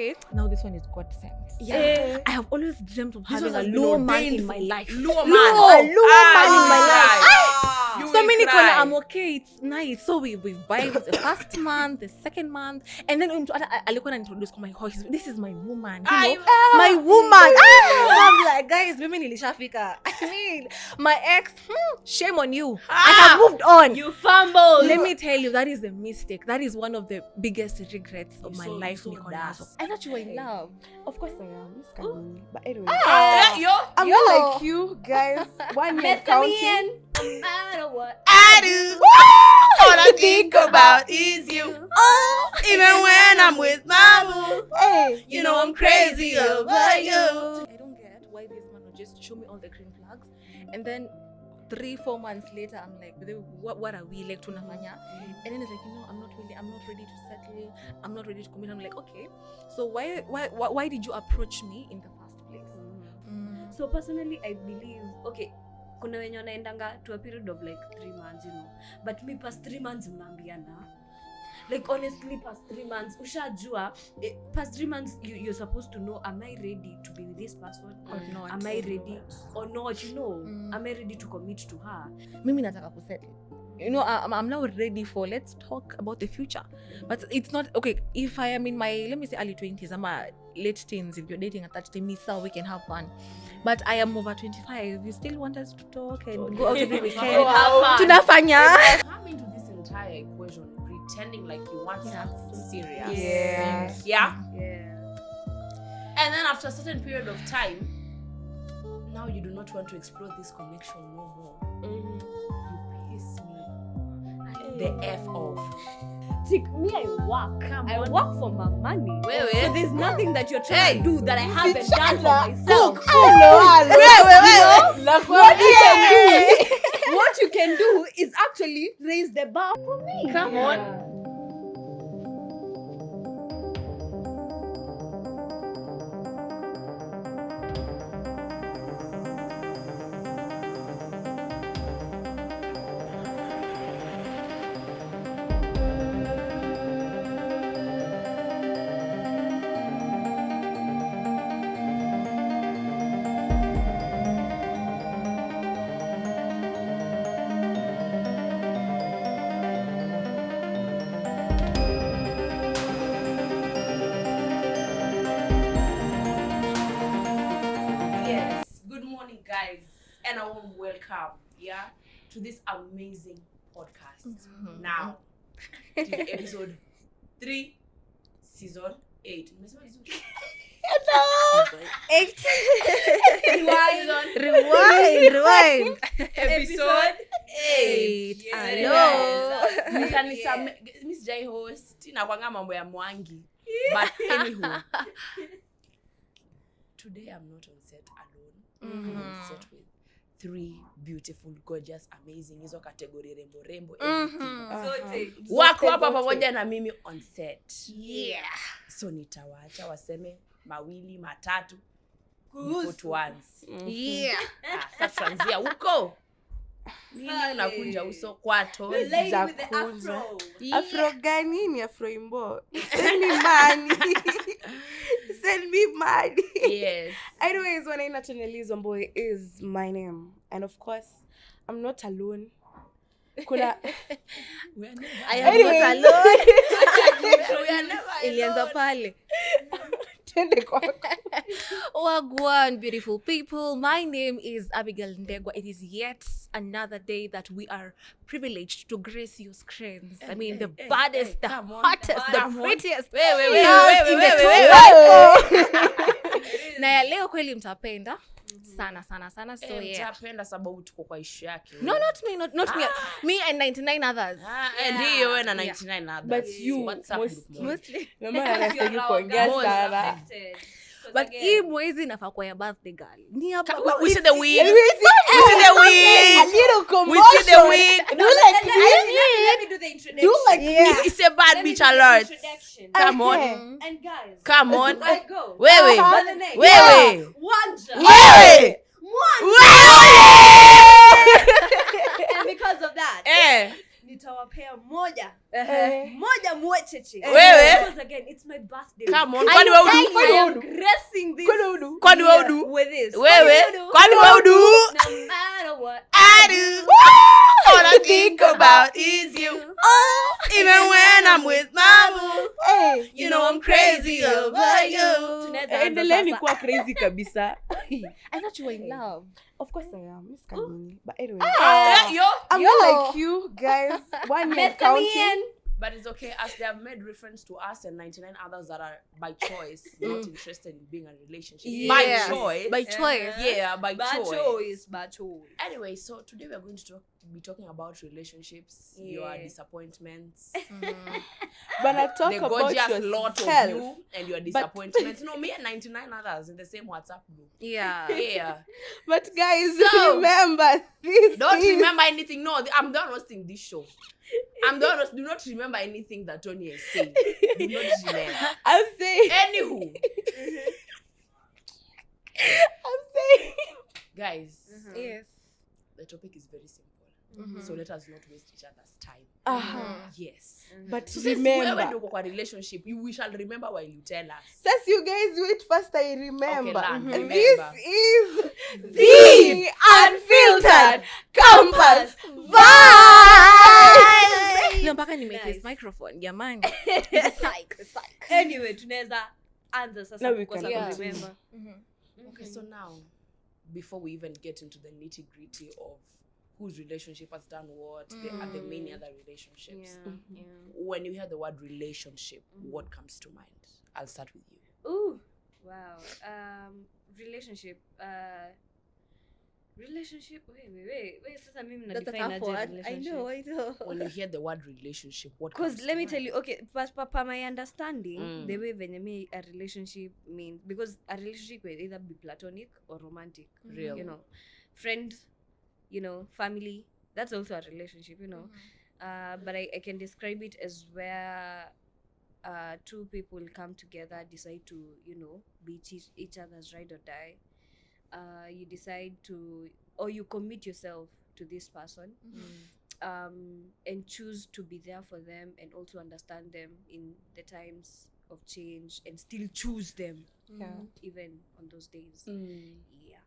okay, now this one is God sent. Yeah. I have always dreamt of having a low man in my life. Low man. A low man in my life. You So will many cry. I'm okay, it's nice. So we buy the first month, the second month, and then alikuwa introduce my horse. This is my woman. You know? My woman. I'm like, guys, mimi nilishafika. I mean, my ex, shame on you. I have moved on. You fumbled. Let me tell you, that is a mistake. That is one of the biggest regrets of my life. so I thought you were in love. Of course I am. This can be. But anyway. I'm not like you guys. 1 year counting. No matter what I do. All I think about is you. Even when I'm with my boo. Hey. You know I'm crazy over you. I don't get why this man would just show me all the green flags, and then 3-4 months later I'm like, what are we like tunafanya? And then it's like, I'm not ready to settle, I'm not ready to commit. I'm like, okay, so why did you approach me in the first place? So personally I believe, okay, kuna wenye wanaendanga to a period of like 3 months, but me past 3 months mnaambiana. Like honestly, past 3 months, ushajua, past 3 months you're supposed to know, am I ready to be with this person or not? Am I ready or not? Am I ready to commit to her? Mimi nataka kusettle. I'm now ready for, let's talk about the future. But it's not okay if I am in my, let me say, early 20s, I'm late teens. If you're dating at that time, so we can have fun. But I am over 25. You still want us to talk and go out every weekend? Tunafanya. Come into this entire equation pretending like you want something serious. Yeah. And then after a certain period of time, now you do not want to explore this connection no more. You piss me the F off. Me, I work for my money. Wait. So there's nothing that you're trying to do that I haven't done for myself. Wait. What you can do is actually raise the bar for me. Come on. Guys, and a warm welcome to this amazing podcast. Now to episode 3 season 8. Rewind. Episode 8. Hello. Miss Jai host inakwanga mambo ya mwangi. But anywho, today I'm not on set alone. I'm on set with 3 beautiful, gorgeous, amazing, hizo category rembo wako hapa pamoja na mimi on set. So nitawaacha waseme mawili matatu before tuanze. Sasa tuanzia huko. Nini unakunja uso kwato? Afro gani ni afro imbo? Send me money. Send me money. Yes. Anyways, when I Nathaniel Zomboy is my name. And of course, I'm not alone. I am not alone. We are never Ilianza pale. Wagwan, beautiful people. My name is Abigail Ndegwa. It is yet another day that we are privileged to grace your screens. I mean, the baddest, the hottest, the prettiest. Wait. Na ya leo kweli mtapenda. Sana. So yeah. Mtapenda sababu tuko kwa issue yake. No, not me, not me. Me and 99 others. And you and 99 others. But you Mostly. Mama anastahili kuongea sana. But hii mwezi nafaa kwa ya birthday girl. Ni hapa. We see the wig. We see the wig. A little commotion. We see the wig. Let me do the introduction. Do like It's a bad bitch alert. Come on. And guys, Come on. I go. Wewe. Wanja. Wewe. And because of that, kupea moja Eh. moja mwecheche. Wewe? Because again it's my birthday. Come on, kwani wewe udu? I am gracing this Kwani wewe year udu? with this. Wewe? Kwani wewe udu? No matter what I do. All I think about is you. Even when I'm with mama, Hey. you know I'm crazy over you. Tunaweza anza Endeleeni sasa. kuwa crazy kabisa. I thought you were in love. Of course I am. Miss Kanini. But anyway. Yo. I'm Yo. not like you guys. 1 year Mr. counting. Ian. But it's okay, as they have made reference to us and 99 others that are by choice not interested in being in a relationship. Yes. By choice. By choice. Yeah, by Bad choice. choice, bad choice. Anyway, so today we are going to be talking about relationships, your Yeah. disappointments, But I talk the about gorgeous lot of yourself. you and your disappointments. No, me and 99 others in the same WhatsApp group. Yeah. Yeah. But guys, So- remember this. Don't is- remember anything. No, I'm done hosting this show. I'm done. Do not remember anything that Tony is saying. Do not remember. I'm saying. Anywho, I'm saying. guys, Yes. the topic is very simple. Mhm. So let us not waste each other's time. Yes. But So since wewe remember. ndio uko kwa relationship, we shall remember while you tell us. Since you guys wait first, I remember. Okay, learn, And remember. this is the Unfiltered Campus Vibe. Leo mpaka nimake Nice. this microphone jamani. Anyway, tunaweza anza sasa Now we kukosa can ku continue. remember. Okay, so now, before we even get into the nitty-gritty of whose relationship has done what, are the many other relationships. Yeah. When you hear the word relationship, what comes to mind? I'll start with you. Ooh. Wow. Relationship. Relationship. Wait. Sasa mimi That's a nadefine tough aje word. relationship. I know. When you hear the word relationship, what comes Because to let me mind? tell you, okay, per my understanding, Mm. the way venye me a relationship means, because a relationship will either be platonic or romantic. Real. You know, friends, you know, family. That's also a relationship, you know. But I can describe it as where two people come together, decide to, you know, be each other's ride or die. You decide to, or you commit yourself to this person. And choose to be there for them and also understand them in the times of change and still choose them Yeah. even on those days. Yeah.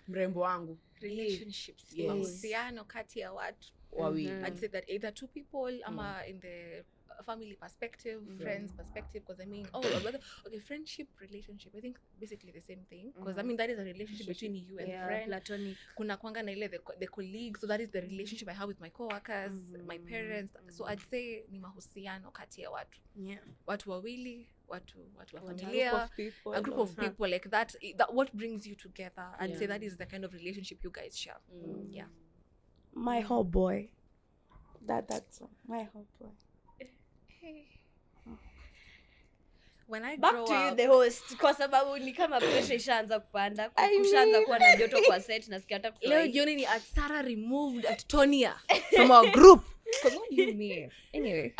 Mrembo wangu. Relationships. Yes. Mahusiano kati ya watu. Wawili. I'd say that either two people, ama in the family perspective, friends perspective, because I mean, okay, friendship, relationship, I think basically the same thing, because I mean that is a relationship between you and the friend. Platonic. Kuna kwanga na ile the colleague, so that is the relationship I have with my coworkers, my parents. So I'd say ni mahusiano kati ya watu. Yeah. Watu wawili, watu wa A group familia, of people. a group of people like that what brings you together. I'd say that is the kind of relationship you guys share. Yeah. My whole boy. That's all. My whole boy. When I Back grow to you up, the host, kwa sababu ni kama pressure ishaanza kupanda, I kushaanza mean- kuwa na joto kwa set, nasikia hata leo kufurahi. jioni ni at Sarah removed at Tonia from our group. Because what do you mean? Anyway.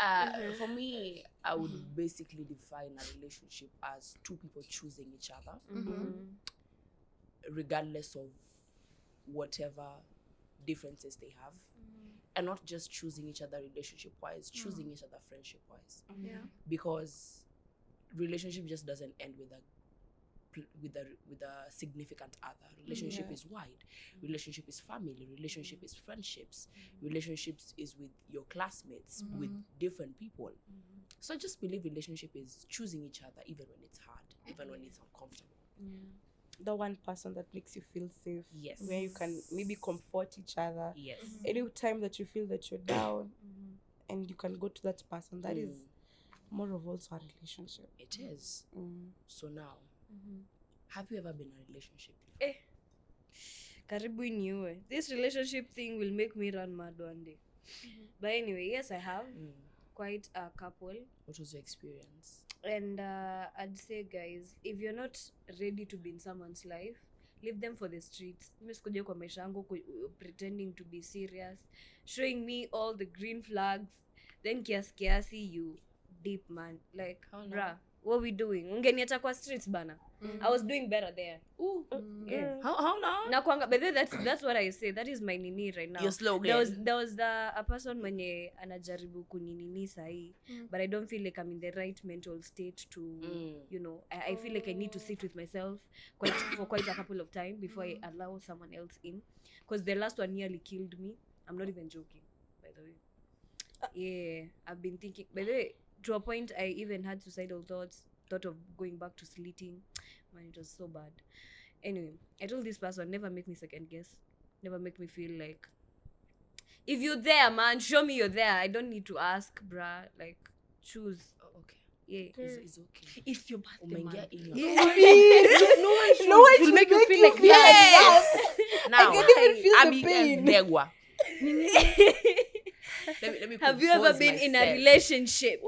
For me, I would basically define a relationship as two people choosing each other, regardless of whatever differences they have, and not just choosing each other relationship wise, choosing each other friendship wise, Yeah. because relationship just doesn't end with a significant other. Relationship is wide. Relationship is family. Relationship is friendships. Relationships is with your classmates, with different people. So I just believe relationship is choosing each other even when it's hard, even when it's uncomfortable. The one person that makes you feel safe. Yes. Where you can maybe comfort each other. Yes. Any time that you feel that you're down and you can go to that person, that is more of also a relationship. It is. So now, have you ever been in a relationship before? Karibu iniue. This relationship thing will make me run mad one day. But anyway, yes, I have quite a couple. What was your experience? And I'd say, guys, if you're not ready to be in someone's life, leave them for the streets. Mimi sikuja kwa maisha yangu pretending to be serious, showing me all the green flags, then kiasi you deep man, like Oh, no. bruh, what we doing? Ungeniacha kwa streets bana. I was doing better there. Yeah. How now? Na kwanga, but that's what I say. That is my nini right now. Your slogan. There was a person mwenye anajaribu kuninini sahi, but I don't feel like I'm in the right mental state to you know, I feel like I need to sit with myself for quite a couple of time before I allow someone else in, because the last one nearly killed me. I'm not even joking, by the way. Yeah, I've been thinking, by the way, to a point I even had suicidal thoughts, thought of going back to sleeping. Man, it was so bad. Anyway, I told this person, never make me second guess, never make me feel like, if you're there, man, show me you're there. I don't need to ask, bruh. Like, choose. Okay. Yeah. It's okay. It's your birthday, man. No one should make you feel like yes. Now, I can even feel the Abigail pain. Degwa. Let me Have you ever compose been in a myself. relationship?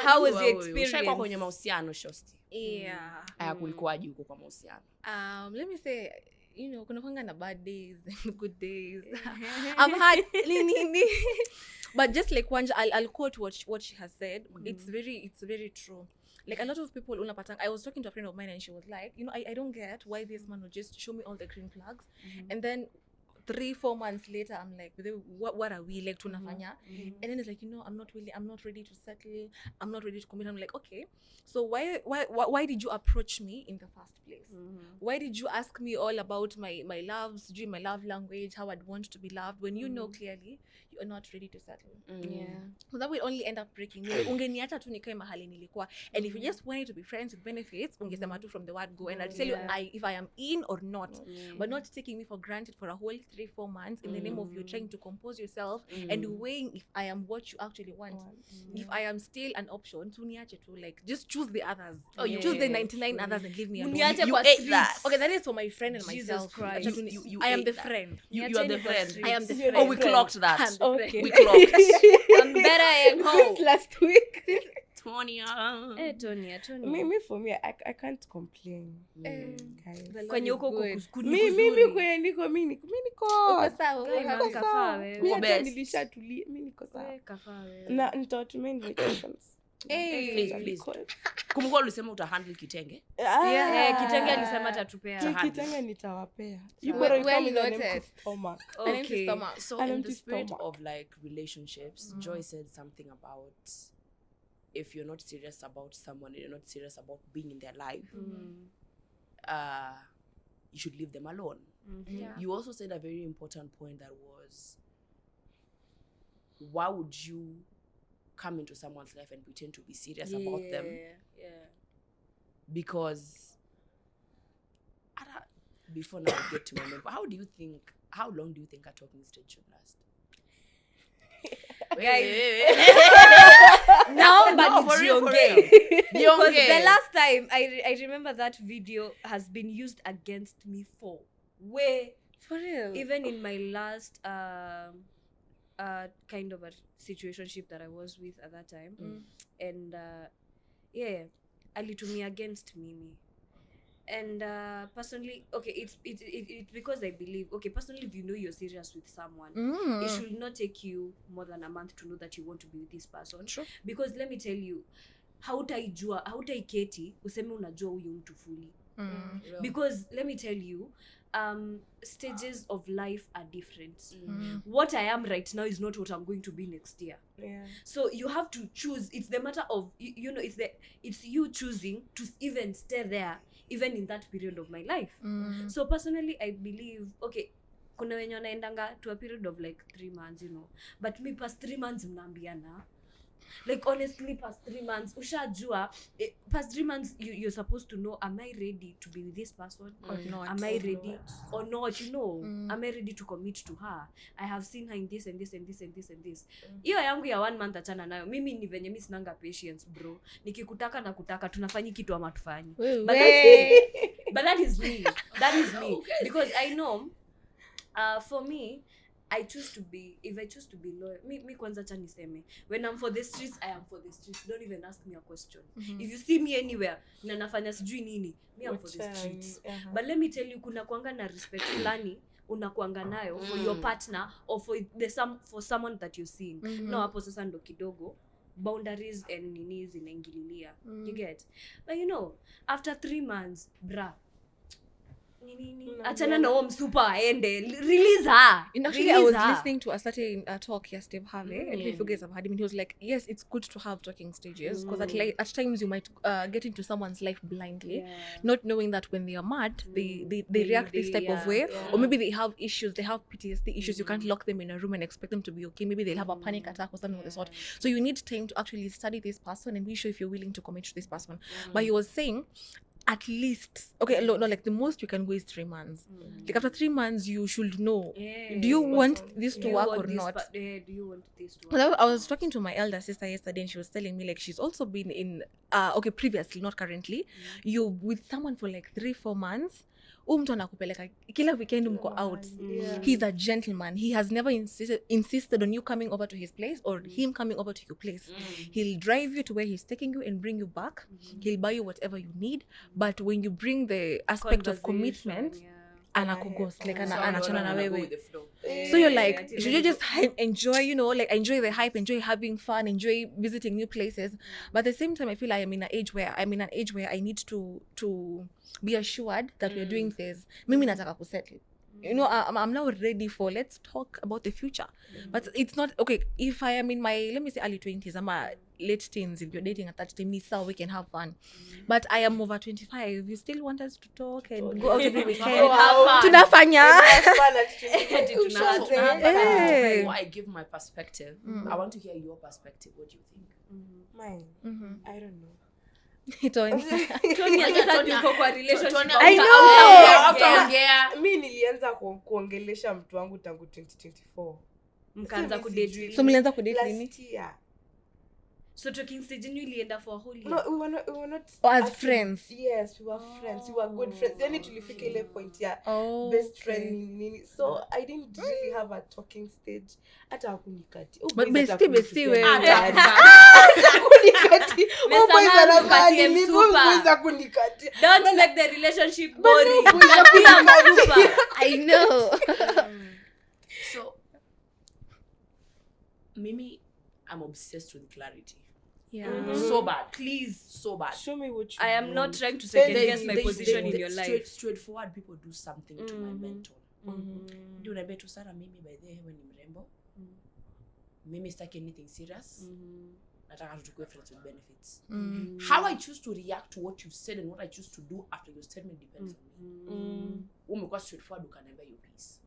How was the experience? Ushaikuwa kwenye mahusiano shosti? Yeah. Aya, kulikuwaje huko kwa mahusiano? Let me say, you know, kuna kwanga na bad days and good days. I've had but just like one, I'll quote what she has said. It's very true. Like a lot of people, I was talking to a friend of mine and she was like, you know, I don't get why this man would just show me all the green flags, and then 3-4 months later I'm like, what are we like tunafanya? And then it's like, you know, I'm not ready to settle, I'm not ready to commit. I'm like, okay, so why did you approach me in the first place? Why did you ask me all about my loves, my love language, how I'd want to be loved, when you know clearly you're not ready to settle? So that will only end up breaking me. Ungeniacha tu nikae mahali nilikuwa, and if you just wanted to be friends with benefits, ungesema tu from the word go, and I'll tell you if I am in or not, but not taking me for granted for a whole 3-4 months in the name of you trying to compose yourself and weighing if I am what you actually want. If I am still an option, tu niache tu, like, just choose the others. Choose the 99 others and leave me alone. You ate that. Okay, that is for my friend and Jesus myself. Christ. You I am ate the that. friend. You are the friend. I am the friend. Oh, we clocked that. Okay. We clocked. I'm better and home. Last week. Tonya. Tonya. Me for me, I can't complain. Guys. Kwenye uko Mimi kwenye niko mimi niko sawa. mimi hata nilishatulia, mimi niko sawa. Na nitawatumia invitations. Please. Kumbuka ulisema utahandle kitenge. Kitenge alisema atatupea. Kitenge nitawapea. You Well better come in the name noted. of stomach. Okay. So An in empty the spirit stomach. of like relationships, Joy said something about if you're not serious about someone, you're not serious about being in their life, you should leave them alone. You also said a very important point that was, why would you come into someone's life and pretend to be serious about them? Because before now I get to my name, how long do you think a talking stage should last? Naomba nijiongee. Because the last time I remember that video has been used against me for real. Even in my last kind of a situationship that I was with at that time, and alitumia against Mimi. And personally, okay, it's because I believe, okay, personally, if you know you're serious with someone, it should not take you more than a month to know that you want to be with this person. Sure. Because let me tell you, hautaiketi useme unajua huyu mtu fully. Because let me tell you, stages of life are different. What I am right now is not what I'm going to be next year. So you have to choose. It's the matter of you know, it's you choosing to even stay there even in that period of my life. So personally I believe, okay, kuna wenye wanaendanga to a period of like 3 months, you know, but me past 3 months mnaambiana. Like honestly, past 3 months, ushajua, past 3 months you're supposed to know, am I ready to be with this person or not? Am I ready or not? You know, am I ready to commit to her? I have seen her in this and this and this and this and this. Hiyo yangu ya 1 month achana nayo. Mimi ni venye mimi sinanga patience, bro. Nikikutaka na kutaka tunafanyi kitu ama tufanyi. But that is me. That is me. Because I know, for me, I choose to be, if I choose to be loyal, me kwanza cha niseme, when I'm for the streets, I am for the streets. Don't even ask me a question. If you see me anywhere, na nafanya sijui nini, me I'm for the streets. But let me tell you, kuna kuanga na respect fulani unakuanga nayo for your partner or for someone that you're seeing. No, hapo sasa ndo kidogo boundaries and nini zinaingililia. You get? But you know, after 3 months, bruh, nini achana na huo msupa aende, release her. And actually, I was Release her. listening to a certain talk, yes, Steve Harvey. I don't know if you guys have heard him. And he was like, yes, it's good to have talking stages because at times you might get into someone's life blindly, not knowing that when they are mad, they react this type of way. Or maybe they have issues, they have PTSD issues. You can't lock them in a room and expect them to be okay. Maybe they'll have a panic attack or something of the sort. So you need time to actually study this person and be sure if you're willing to commit to this person. But he was saying, at least, okay, no, like the most you can go is 3 months. Like after 3 months, you should know, do you want this to work or not? Do you want this to work? Because I was talking to my elder sister yesterday and she was telling me like she's also been in, okay, previously, not currently, you with someone for like 3-4 months. Mtu anakupeleka kila weekend mko out. He's a gentleman. He has never insisted on you coming over to his place or him coming over to your place. He'll drive you to where he's taking you and bring you back. He'll buy you whatever you need. But when you bring the aspect of commitment, anakughost, like anachana na wewe. So you're like, should you just enjoy, you know, like enjoy the hype, enjoy having fun, enjoy visiting new places. But at the same time, I feel I am in an age where I need to be assured that we're doing things. Mimi nataka kusettle. You know, I'm now ready for, let's talk about the future. But it's not, okay, if I am in my, let me say early 20s, I'm a late teens, if you're dating at that time, so we can have fun. But I am over 25, you still want us to talk and go out every weekend. Tunafanya. Before I give my perspective, I want to hear your perspective. What do you think? Mine? I don't know. Mi nilianza kuongelesha mtu wangu tangu 2024. Mkaanza kudate. So mlianza kudate lini? Last year. So talking stage ilienda for a whole year? No, we were not as friends. Yes, we were friends. We were good friends. Then tulifika ile point ya best friend nini. So I didn't really have a talking stage. Hata hakunikati. But bestie wewe. Hakunikati. Boys anafanya ni boys hakunikati. Don't make the relationship boring. I know. So Mimi, I'm obsessed with clarity. Yeah. So bad. Please, so bad. Show me what you I am want. not trying to second guess my position in your life. Straightforward people do something to my mentor. Ndio naambia tu Sara, mimi by the way wewe ni mrembo. Mimi sitaki anything serious. Nataka tuchukue friends with benefits. How I choose to react to what you said and what I choose to do after your statement depends on me. Umekuwa straightforward, ukaniambia your piece.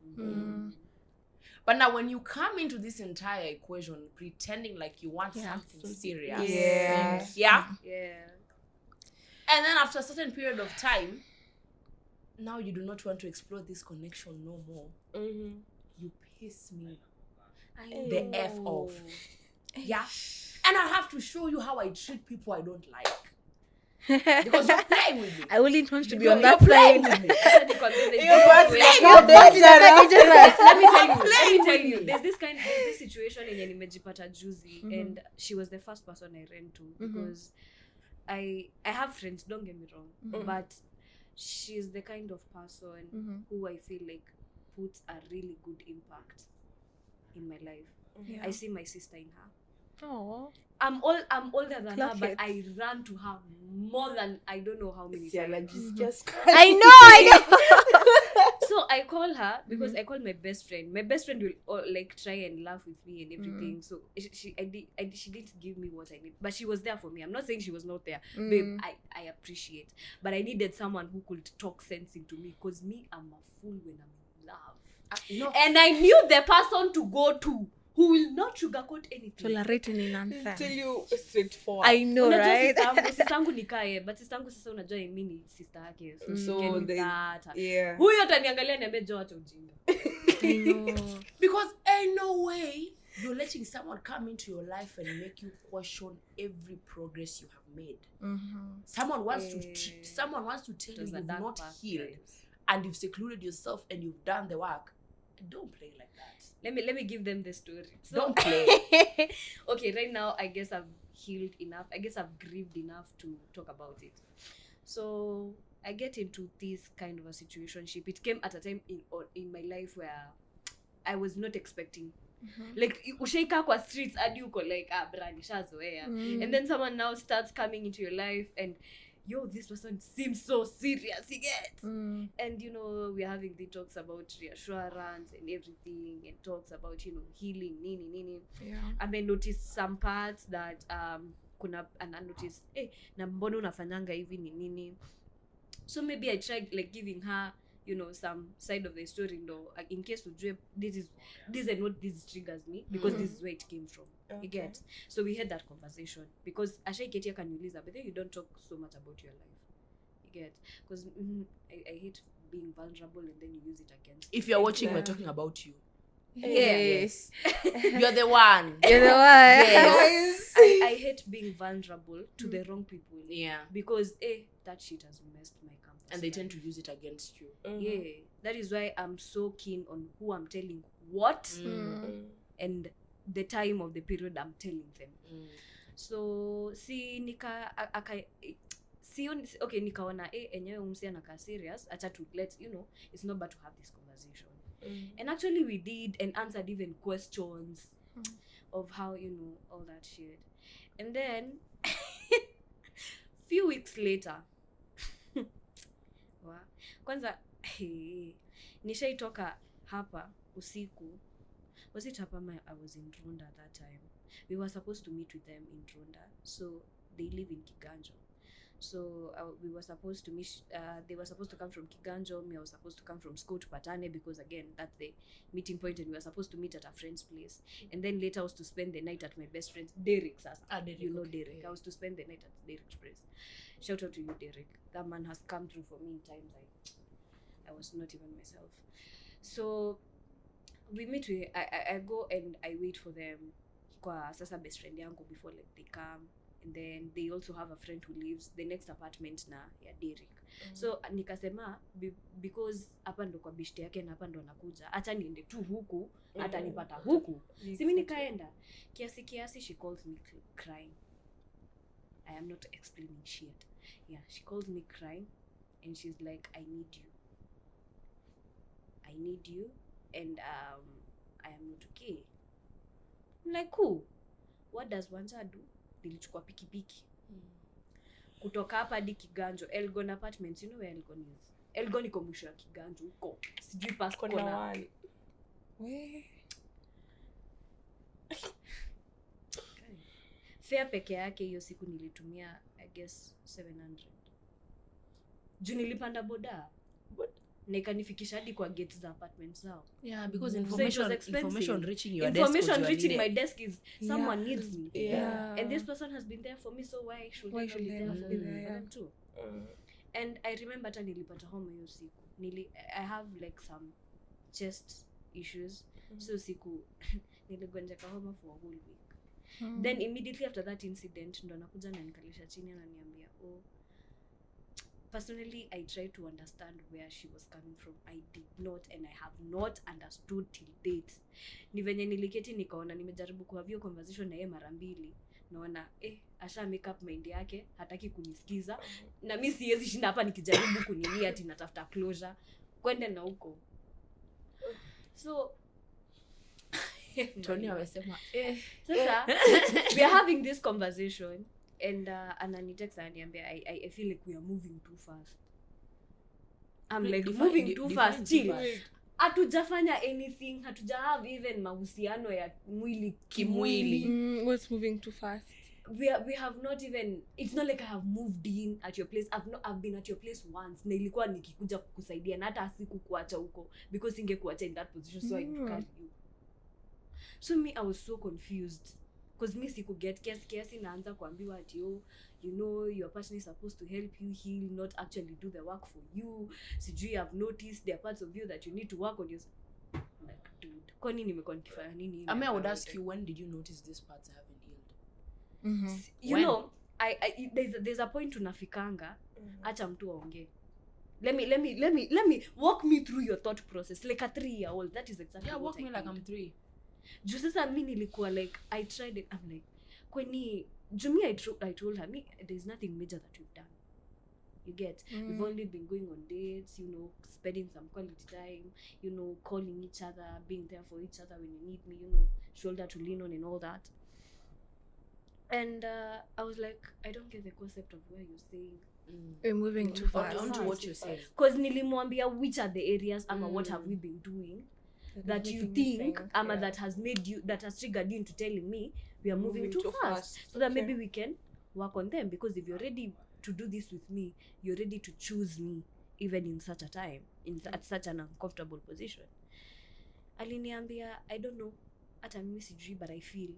But now when you come into this entire equation pretending like you want something serious. Yeah. And then after a certain period of time, now you do not want to explore this connection no more. You piss me the F off. Yeah. And I have to show you how I treat people I don't like. Because you're playing with me. I wouldn't want to be You're on that playing side. with me. Let me tell you, there's this situation yenye nimejipata juzi, and she was the first person I ran to because I have friends, don't get me wrong, but she's the kind of person who I feel like puts a really good impact in my life. I see my sister in her. Oh. I'm older than her, but I ran to her more than I don't know how many times. I know. So I call her because I call my best friend. My best friend will like try and laugh with me and everything. So she didn't give me what I need, but she was there for me. I'm not saying she was not there, babe. I appreciate, but I needed someone who could talk sense into me because me, I'm a fool when I'm in love. And I knew the person to go to who will not sugarcoat anything. Tolerate any nonsense. Tell you straightforward. I know, right? Sistangu nikae, but sistangu sasa unajua mimi ni sister yake. So huyo ataniangalia niambie jo acha ujinga. I know. Because ain't no way you're letting someone come into your life and make you question every progress you have made. Someone wants to tell you you've not healed and you've secluded yourself and you've done the work. Don't play like that. Let me give them the story. So, don't play. Okay, right now I guess I've healed enough. I guess I've grieved enough to talk about it. So I get into this kind of a situationship. It came at a time in my life where I was not expecting. like ushaika kwa streets hadi uko like bra nishazoea and then someone now starts coming into your life and yo, this person seems so serious, you get and you know we're having the talks about reassurance and everything and talks about, you know, healing nini I may notice some parts that kuna ana notice na mbona unafanyanga hivi ni nini, so maybe I tried like giving her, you know, some side of the story ndo in case ujue this and what this triggers me because this is where it came from. You get, so we had that conversation because ashaiketia kaniuliza but then you don't talk so much about your life, you get, because I hate being vulnerable and then you use it against If you're watching, we're talking about you. Yes. You're the one. You're the one. Yes. I hate being vulnerable to the wrong people. Yeah. Because that shit has messed my campus. And they tend to use it against you. Yeah. That is why I'm so keen on who I'm telling what and the time of the period I'm telling them. So nikaona enyewe umsi anakaa serious, acha to let you know it's not bad to have this conversation. And actually we did and answered even questions of how, you know, all that shit. And then few weeks later kwanza nishaitoka hapa usiku. Was it hapa? I was in Rwanda at that time. We were supposed to meet with them in Rwanda, so they live in Kiganjo. So we were supposed to meet, they were supposed to come from Kiganjo, me I was supposed to come from school to Patane because again that's the meeting point, and we were supposed to meet at a friend's place. And then later I was to spend the night at my best friend's, Derek's. Derek, you know, okay. Derek. I was to spend the night at Derek's place. Shout out to you, Derek. That man has come through for me in times I was not even myself. So we meet with, I go and I wait for them kwa sasa best friend yangu before like they come. And then they also have a friend who lives the next apartment na ya Derek. So nikasema because hapa ndo kwa bishte yake na hapa ndo anakuja, acha niende tu huku hata nipata huku. Simi nikaenda kiasi she calls me crying. I am not explaining shit. Yeah, she calls me crying and she's like, I need you and I am not okay. I'm like, cool. What does Wanja do? Nilichukua pikipiki kutoka hapa hadi Kiganjo, Elgon Apartments. You know where Elgon is? Elgon iko mwisho ya Kiganjo huko, sijui past kona. Fare peke yake hiyo siku nilitumia I guess 700. Juu nilipanda boda na ikanifikisha hadi kwa gate za apartments zao. Yeah, because information reaching your my desk is someone needs me. Yeah. And this person has been there for me, so why should I be there for them too? And I remember hata nilipata homa hiyo siku. I have like some chest issues. So siku niligonjeka homa for a whole week. Then immediately after that incident ndo nakuja na nikalisha chini na niambia, personally, I tried to understand where she was coming from. I did not, and I have not understood till date. Ni venye niliketi nikaona nimejaribu kuhavio conversation na yeye mara mbili. Naona asha make up mind yake, hataki kunisikiza. Na mimi siwezi shinda hapa nikijaribu kunilia ati natafuta closure. Kwende na huko. So Tony amesema sasa we are having this conversation. And ananitext ananiambia I feel like we are moving too fast. I'm like, moving too fast chill. Hatujafanya anything, hatuja have even mahusiano ya mwili kimwili. What's moving too fast? We have not even, it's not like I have moved in at your place. I've been at your place once. Na ilikuwa nikikuja kukusaidia na hata sikukuacha huko because ingekuacha in that position, so I would carry you. So me, I was so confused. Because me siku get kiasi naanza kuambiwa ati you know your person is supposed to help you heal, not actually do the work for you. Sijui you have noticed there are parts of you that you need to work on yourself. Like, dude, kwa nini nimekuwa nikifanya nini? I would ask you, when did you notice these parts haven't healed? You know, there's a point tunafikanga acha mtu aongee. Let me walk me through your thought process like a 3-year-old. That is exactly what walk I me like did. I'm 3. Juu sasa mimi nilikuwa like I tried it. I'm like, kwani Jumi I told her, there's nothing major that we've done. You get? We've only been going on dates, you know, spending some quality time, you know, calling each other, being there for each other when you need me, you know, shoulder to lean on and all that. And I was like, I don't get the concept of where you're saying. We're moving too fast. On to what you're saying. Because nilimwambia which are the areas ama what have we been doing that you think ama that has made you, that has triggered you into telling me we are moving too fast. So that maybe we can work on them, because if you're ready to do this with me, you're ready to choose me even in such a time, at such an uncomfortable position. Aliniambia, I don't know, hata mimi sijui, but I feel.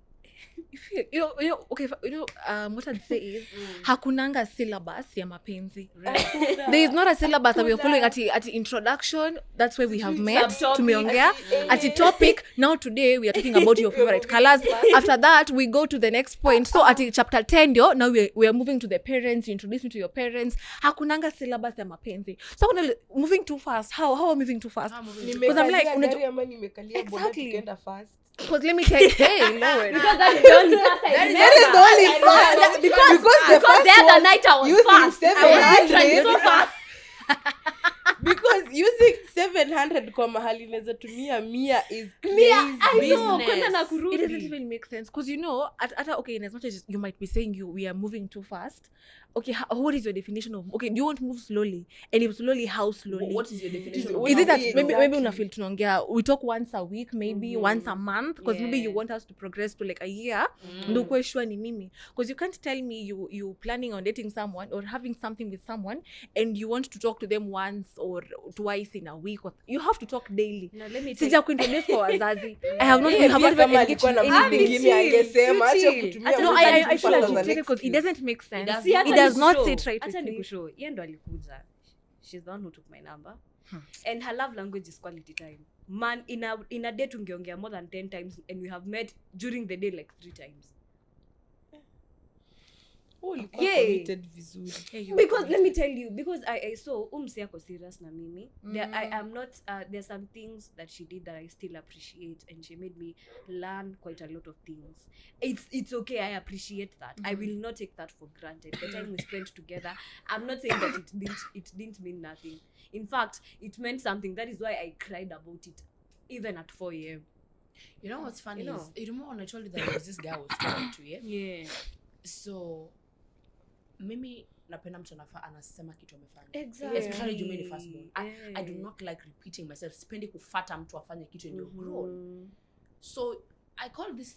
You feel, okay, what I'd say is hakunanga syllabus ya mapenzi. There is not a syllabus that we are following at introduction. That's where we have met. Tumeongea at topic. Now today we are talking about your favorite colors. After that we go to the next point. So at chapter 10 now we are moving to the parents. You introduce me to your parents. Hakunanga syllabus ya mapenzi. So when moving too fast, how are we moving too fast? Because I'm like, exactly. Because let me tell you, hey Lord, Because that is the only fast I remember. That is the only fast. Because the other night I was fast. I was literally so fast. Because using 700 kwa mahali naweza tumia 100 is crazy. I know, kwenda na it kurudi. doesn't even make sense. Because okay, in as much as you might be saying we are moving too fast. Okay, what is your definition of, okay, do you want to move slowly? And if slowly, how slowly? What is your definition? Is it that Exactly. maybe unafeel tunaongea, we talk once a week, maybe once a month, because maybe you want us to progress to like a year, ndo kuwe sure ni mimi, because you can't tell me you planning on dating someone or having something with someone and you want to talk to them once or twice in a week, or you have to talk daily. Now let me tell Sija kuintroduce kwa wazazi. I have not even kama engaged alikuwa in na anything. mtu mwingine angesema acha Chill. kutumia No, muda I feel kufanya like the because it next doesn't make sense. Si hata It does not nikushow. sit right Hata with me. nikushow. Yeye ndo alikuja. She's the one who took my number. And her love language is quality time. Man, in a day tungeongea more than 10 times, and we have met during the day like 3 times. ulikuwa Yay. committed vizuri. Because let me tell you, because I saw umsi ako serious na mimi. I am not, there's some things that she did that I still appreciate, and she made me learn quite a lot of things. It's okay, I appreciate that. I will not take that for granted. The time we spent together, I'm not saying that it didn't mean nothing. In fact, it meant something. That is why I cried about it even at 4 a.m. You know what's funny You know. is, you remember when I told you that there was this guy I was talking to, yeah? Yeah. So mimi napenda mtu anasema kitu amefanya. Exactly. Especially you mean firstborn. I do not like repeating myself. Sipendi kufuata mtu afanye kitu and you're grown. So I call this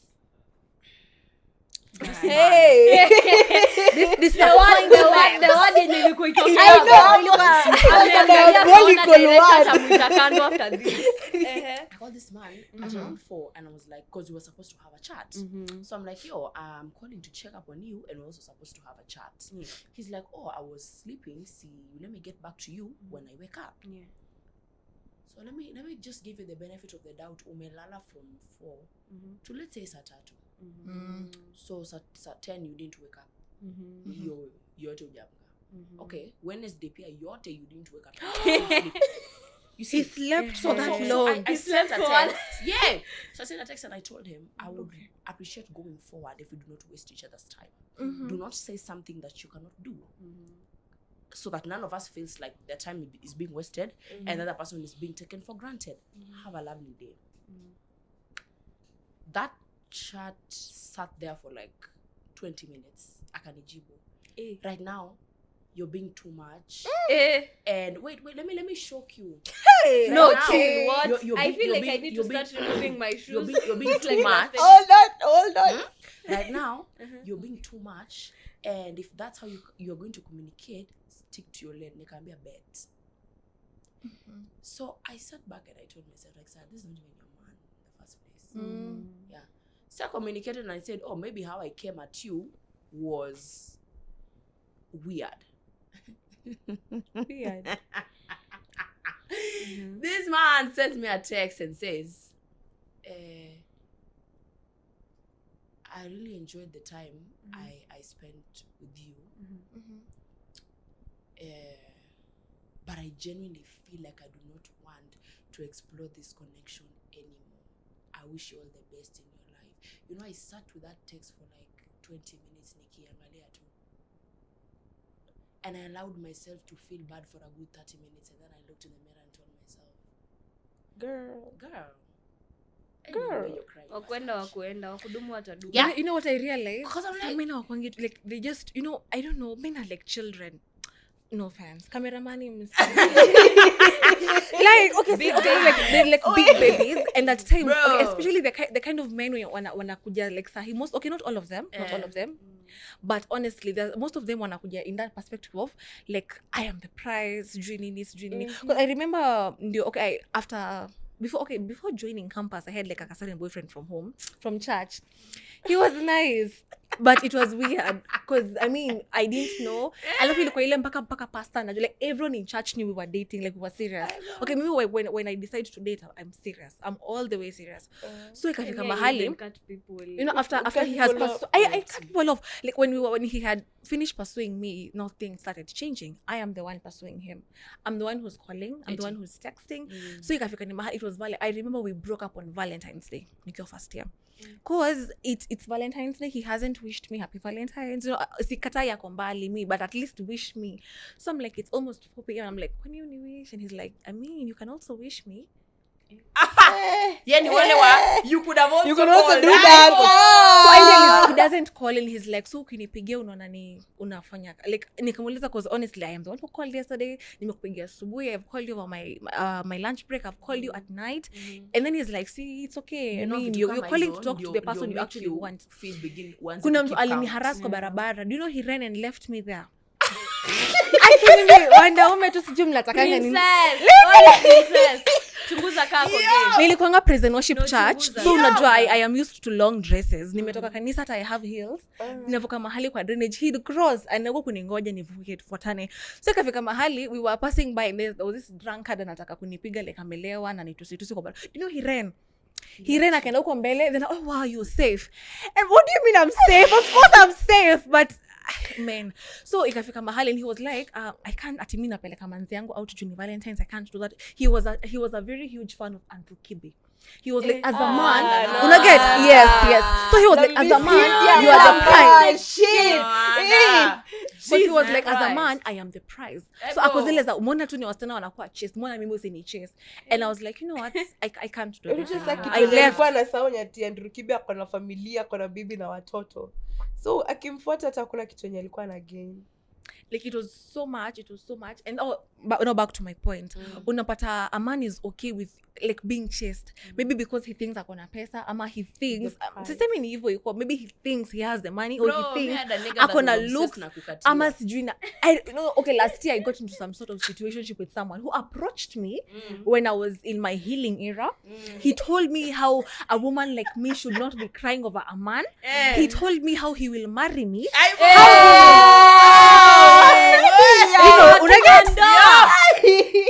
Hey. This The word yenye ilikuwa ikitoka I know, hapo. After this. I called this man at around 4 and I was like, because we were supposed to have a chat. So I'm like, yo, I'm calling to check up on you and we're also supposed to have a chat. He's like, oh, I was sleeping. See, let me get back to you when I wake up. Yeah. So let me just give you the benefit of the doubt. Umelala from 4 to, let's say, saa 3. So saa 10 you didn't wake up. Yote hujamka. Okay, Wednesday pia yote you didn't wake up. You see, he slept for that so long. I sent a text. Yeah. So I sent a text and I told him I would appreciate going forward if we do not waste each other's time. Do not say something that you cannot do. So that none of us feels like their time is being wasted and the other person is being taken for granted. Have a lovely day. That chat sat there for like 20 minutes. Akanijibu. Right now, you're being too much. And wait, let me shock you. Hey, No, now, chill. What? you're I being- feel you're like being- I need to you're start being- removing my shoes. You're being too much. Hold on. Right now, you're being too much. And if that's how you're going to communicate, stick to your lane. Nikaambia bet. So I sat back and I told myself, like, sir, this is not even your man in the first place. Yeah. So I communicated and I said, oh, maybe how I came at you was weird. This man sends me a text and says, I really enjoyed the time I spent with you. But I genuinely feel like I do not want to explore this connection anymore. I wish you all the best in your life. You know, I sat with that text for like 20 minutes, nikiangalia tu. and I allowed myself to feel bad for a good 30 minutes, and then I looked in the mirror and told myself, girl, anyway, you're crying. wakuenda wakudumu watadumu. Yeah. But you know what I realized? 'Cause I'm like- men are like they just, you know, I don't know, men are like children. No offense. Cameraman like okay, see, okay, like they're like big babies, and at times, okay, especially the kind of men wanakuja like sahi, most, okay, not all of them, but honestly, most of them wanakuja in that perspective of like, I am the prize, because I remember before joining campus, I had like a certain boyfriend from church. He was nice, but it was weird because I mean I didn't know. I love ilikuwa ile mpaka pastor na like everyone in church knew we were dating, like we were serious. Okay, maybe when I decide to date, I'm serious. I'm all the way serious. So ikafika mahali, you know, after he has passed, I cut people off. Like when he had finished pursuing me, now things started changing. I am the one pursuing him. I'm the one who's calling. I'm the one who's texting. So ikafika ni mahali, it was I remember we broke up on Valentine's Day, nikiwa first year. Cause it's Valentine's Day, he hasn't wished me happy Valentine's. You know, sikata yako mbali me, but at least wish me. So I'm like, it's almost 4 p.m. I'm like, when you wish? And he's like, I mean, you can also wish me. Yeah, you could have also do that. So he doesn't call and he's like, so ukinipigia unaona ni unafanya like nikamuuliza, cause honestly I am the one who called yesterday. Nimekupigia asubuhi, I've called you over my lunch break, I've called you at night. And then he's like, see, it's okay. I mean, you're calling to talk to the person you actually want. Kuna mtu aliniharas kwa barabara. Do you know he ran and left me there? Wanaume tu sijui mnatakanga nini. Chunguza kako nilikuanga Praise & Worship Church, so unajua I am used to long dresses. Nimetoka kanisa hata I have heels. Ninavuka mahali kwa drainage, he'd cross anago kuningoja nivuke tufuatane. So ikafika mahali we were passing by and there was this drunkard anataka kunipiga like amelewa na nitusi kwa barabara. You know, he ran akaenda huko mbele, then oh wow, you're safe. And what do you mean I'm safe? Of course I'm safe, but man. So ikafika mahali and he was like, I can't ati mimi napeleka manzi yangu out to Valentine's, I can't do that. He was a very huge fan of Andrew Kibe. He was like, as a man, una get? Yes. So he was like, as a man, you are the prize. So he was like, as a man, I am the prize. So akozile za umeona tu ni wasichana wanakuwa chase, mbona mimi usini chase? And I was like, you know what? I can't do this. I left na saonya ati Andrew Kibe akona familia, akona bibi na watoto. So akimfuata hata kuna kitu yenye alikuwa na gain. Like it was so much. And back to my point. Unapata a man is okay with like being chased, maybe because he thinks akona pesa, ama he thinks sisemi ni hivyo iko, maybe he thinks he has the money, or he thinks akona looks ama sijui na okay, last year I got into some sort of situationship with someone who approached me when I was in my healing era. He told me how a woman like me should not be crying over a man. He told me how he will marry me.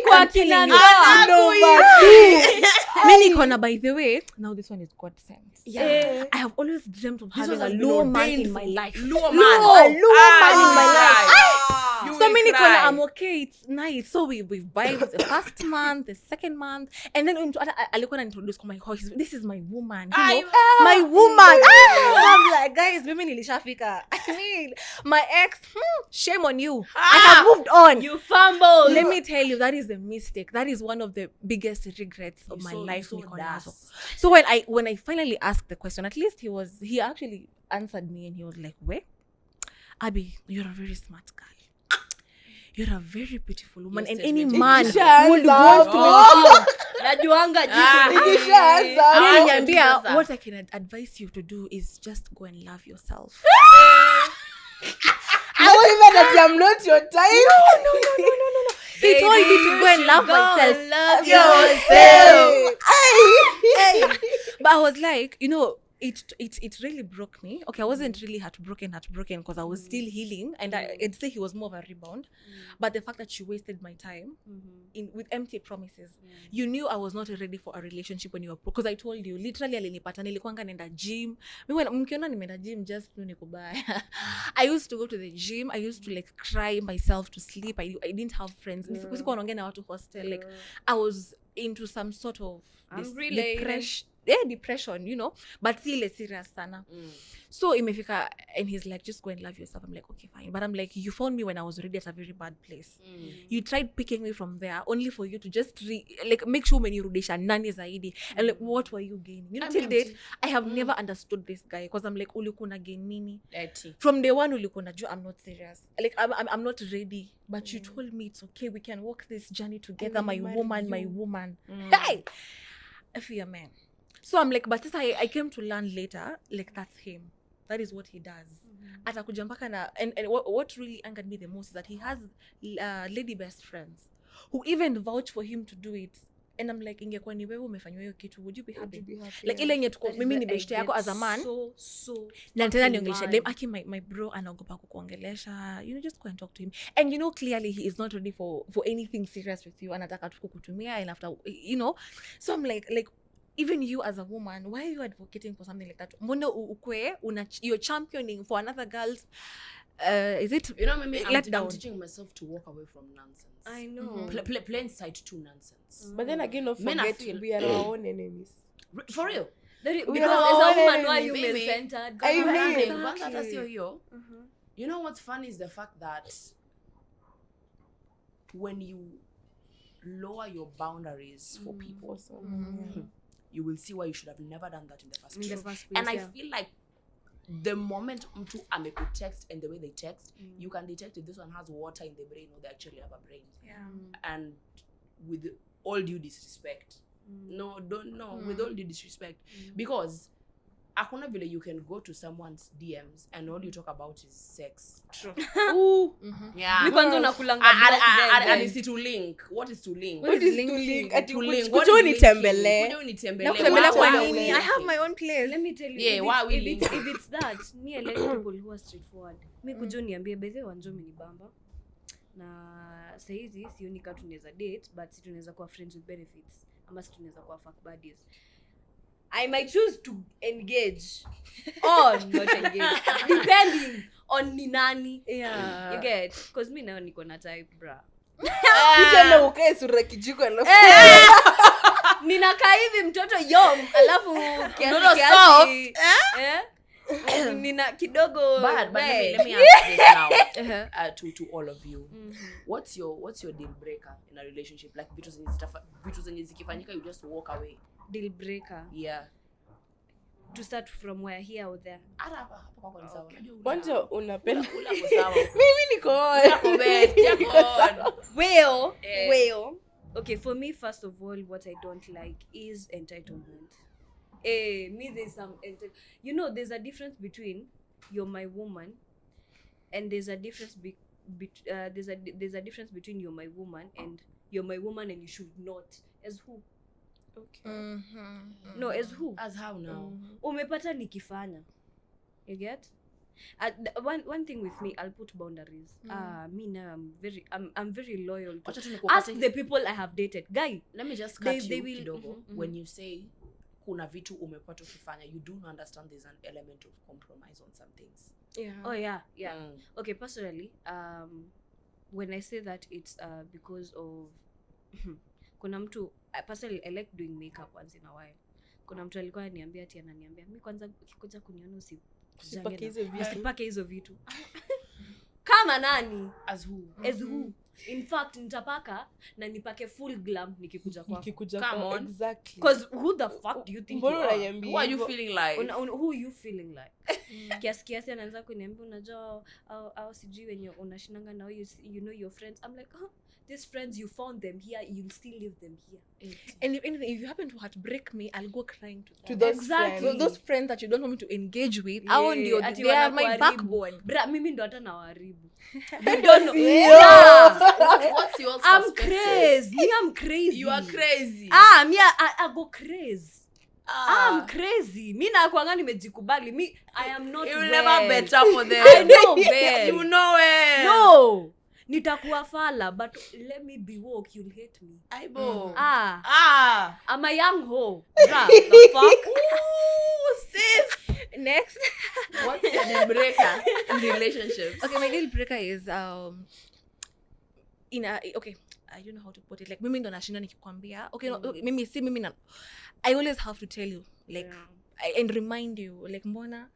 Kwa kina many corner, by the way, now this one is God sent. I have always dreamt of having a low man in my life. Low man in my life. So many corner, I'm okay, it's nice. So we've vibed the first month, the second month, and then alikuwa introduce kwa my house. This is my woman, you know, my woman. I'm like, guys, mimi nilishafika. I mean, my ex, shame on you. I have moved on. You fumbled. Let me tell you, that is a mistake. That is one of the biggest regrets of my life. So when I finally asked the question, at least he actually answered me, and he was like, "Wait, Abby, you're a very smart girl. You're a very beautiful woman, and any man would want to make you." What I can advise you to do is just go and love yourself. I'm not your type. No. He told me to go and love myself. Love yourself. But I was like, you know, it really broke me. Okay, I wasn't really heartbroken because I was still healing, and I'd say he was more of a rebound. But the fact that she wasted my time with empty promises. You knew I was not ready for a relationship when you were because I told you, literally alinipata nilikuanga nenda gym. Mkiona nimeenda gym, just nikubaya. I used to go to the gym. I used to like cry myself to sleep. I didn't have friends. Sikuwa naongea na watu hostel. Like I was into some sort of depression. depression, you know, but still serious sana. So imefika, and he's like, just go and love yourself. I'm like, okay, fine. But I'm like, you found me when I was already at a very bad place. You tried picking me from there only for you to just like make sure umenirudisha nani zaidi. And like, what were you gaining? You know, till date, I have never understood this guy, because I'm like, ulikuwa gain nini? From day one, ulikuwa najua I'm not serious. Like, I'm not ready. But you told me it's okay. We can walk this journey together. My woman. Hey, I feel man. So I'm like, but I came to learn later, like, that's him. That is what he does. Atakuja mpaka na, and what really angered me the most is that he has lady best friends who even vouch for him to do it. And I'm like, ingekuwa ni wewe umefanywa hiyo kitu, would you be happy? Like, ile yenye tuko mimi ni best yako as a man. So na tena niongelesha dem aki my bro anaogopa kukuongelesha. You know, just go and talk to him. And you know, clearly he is not ready for anything serious with you. Anataka tu kukutumia, and after, you know. So I'm like even you as a woman, why are you advocating for something like that? Mbona ukwe you're championing for another girl's is it, you know, maybe I'm down. teaching myself to walk away from nonsense. I know. Plain sight to nonsense. But then again, don't Men, I forget feel- we are our own enemies. For real. Because We as are a woman, all why you enemies. male-centered? I mean- But that's Exactly. yo. You know what's funny is the fact that when you lower your boundaries for people, you will see why you should have never done that in the first In the place. first place, And I yeah. feel like the moment mtu text and the way they text, you can detect if this one has water in the brain or they actually have a brain. And with all due disrespect, with all due disrespect, because hakuna vile you can go to someone's DMs and all you talk about is sex. True. Ooh. Yeah. Mi kwanza unakulanga And it's to link. What is to link? What is to linking? link? Ati To link. kuja What is unitembelee. linking? Kuja unitembelee. Nakutembelea kwa Why are we nini? I have my linking? own place. Let me tell you, Yeah, why are we linking? if it's that, me I like people who are straightforward. Mi kuja uniambie bethe wanjomi ni bamba. Na saizi sioni kama tunaweza date, but si tunaweza kuwa friends with benefits, ama si tunaweza kuwa fuck buddies. I might choose to engage or not engage, depending on ni nani. Yeah. You get? Because me now niko na type, bra. Kisha ukae sura kijiko alafu Ninakaa hivi mtoto yom, alafu Mtoto kiasi nina kidogo. But let me ask this now to all of you. What's your deal breaker in a relationship? Like vitu zenye zikifanyika you just walk away. Deal breaker. Yeah. To start from where, here or there? Hata hapa kwako ni sawa. kwanza unapenda Ula kwa sawa. mimi niko Yako best, yako. Well. Okay, for me, first of all, what I don't like is entitlement. There's some you know, there's a difference between you're my woman, and there's a difference there's a difference between you're my woman and you're my woman and you should not. As who? okay. No, as who? As how now? Umepata nikifanya. You get? One thing with me, I'll put boundaries. Me now I'm very loyal to. Wacha tu Ask nikupatie- the people I have dated. Guy, Let me just They- cut they you will- kidogo. When you say kuna vitu umepata ukifanya, you do understand there's an element of compromise on some things. Yeah. oh yeah. Mm. Okay, personally, when I say that, it's because of kuna mtu, personally I like doing makeup once in a while. Kuna mtu alikuwa ananiambia ati ananiambia mimi kwanza ukikuja kuniona usipake hizo vitu. Kama nani? As who? As who? In fact, nitapaka na nipake full glam nikikuja kwako. Nikikuja Come kwa on. exactly. Because who the fuck do you think you Mbona are? unaniambia Who are you hivyo? feeling like? Who you feeling like? Kiasi anaanza kuniambia unajua au sijui wenye unashinanga na you know your friends. I'm like, these friends, you found them here, you'll still leave them here. And if anything, if you happen to heartbreak me, I'll go crying to To them. those Exactly. friends. Those friends that you don't want me to engage with, Yeah, ati they are my wanakuharibu. backbone. Bra, mimi ndo hata nawaharibu. You don't know. Yeah. What's your I'm perspective? crazy. Me, I'm crazy. You are crazy. Me, I go crazy. I'm crazy. Mi nakuanga nimejikubali. Me, I am not You will bad. never better for them. I know bad. You know it. No. Nitakuwa fala, but let me be woke, you'll hate me. Aibo. I'm a young hoe. Bruh, the fuck? Ooh, sis. Next. What's your deal breaker in relationships? Okay, my deal breaker is I don't know how to put it, like mimi ndo nashinda nikikwambia okay no, mimi si mimi na I always have to tell you like and remind you like mbona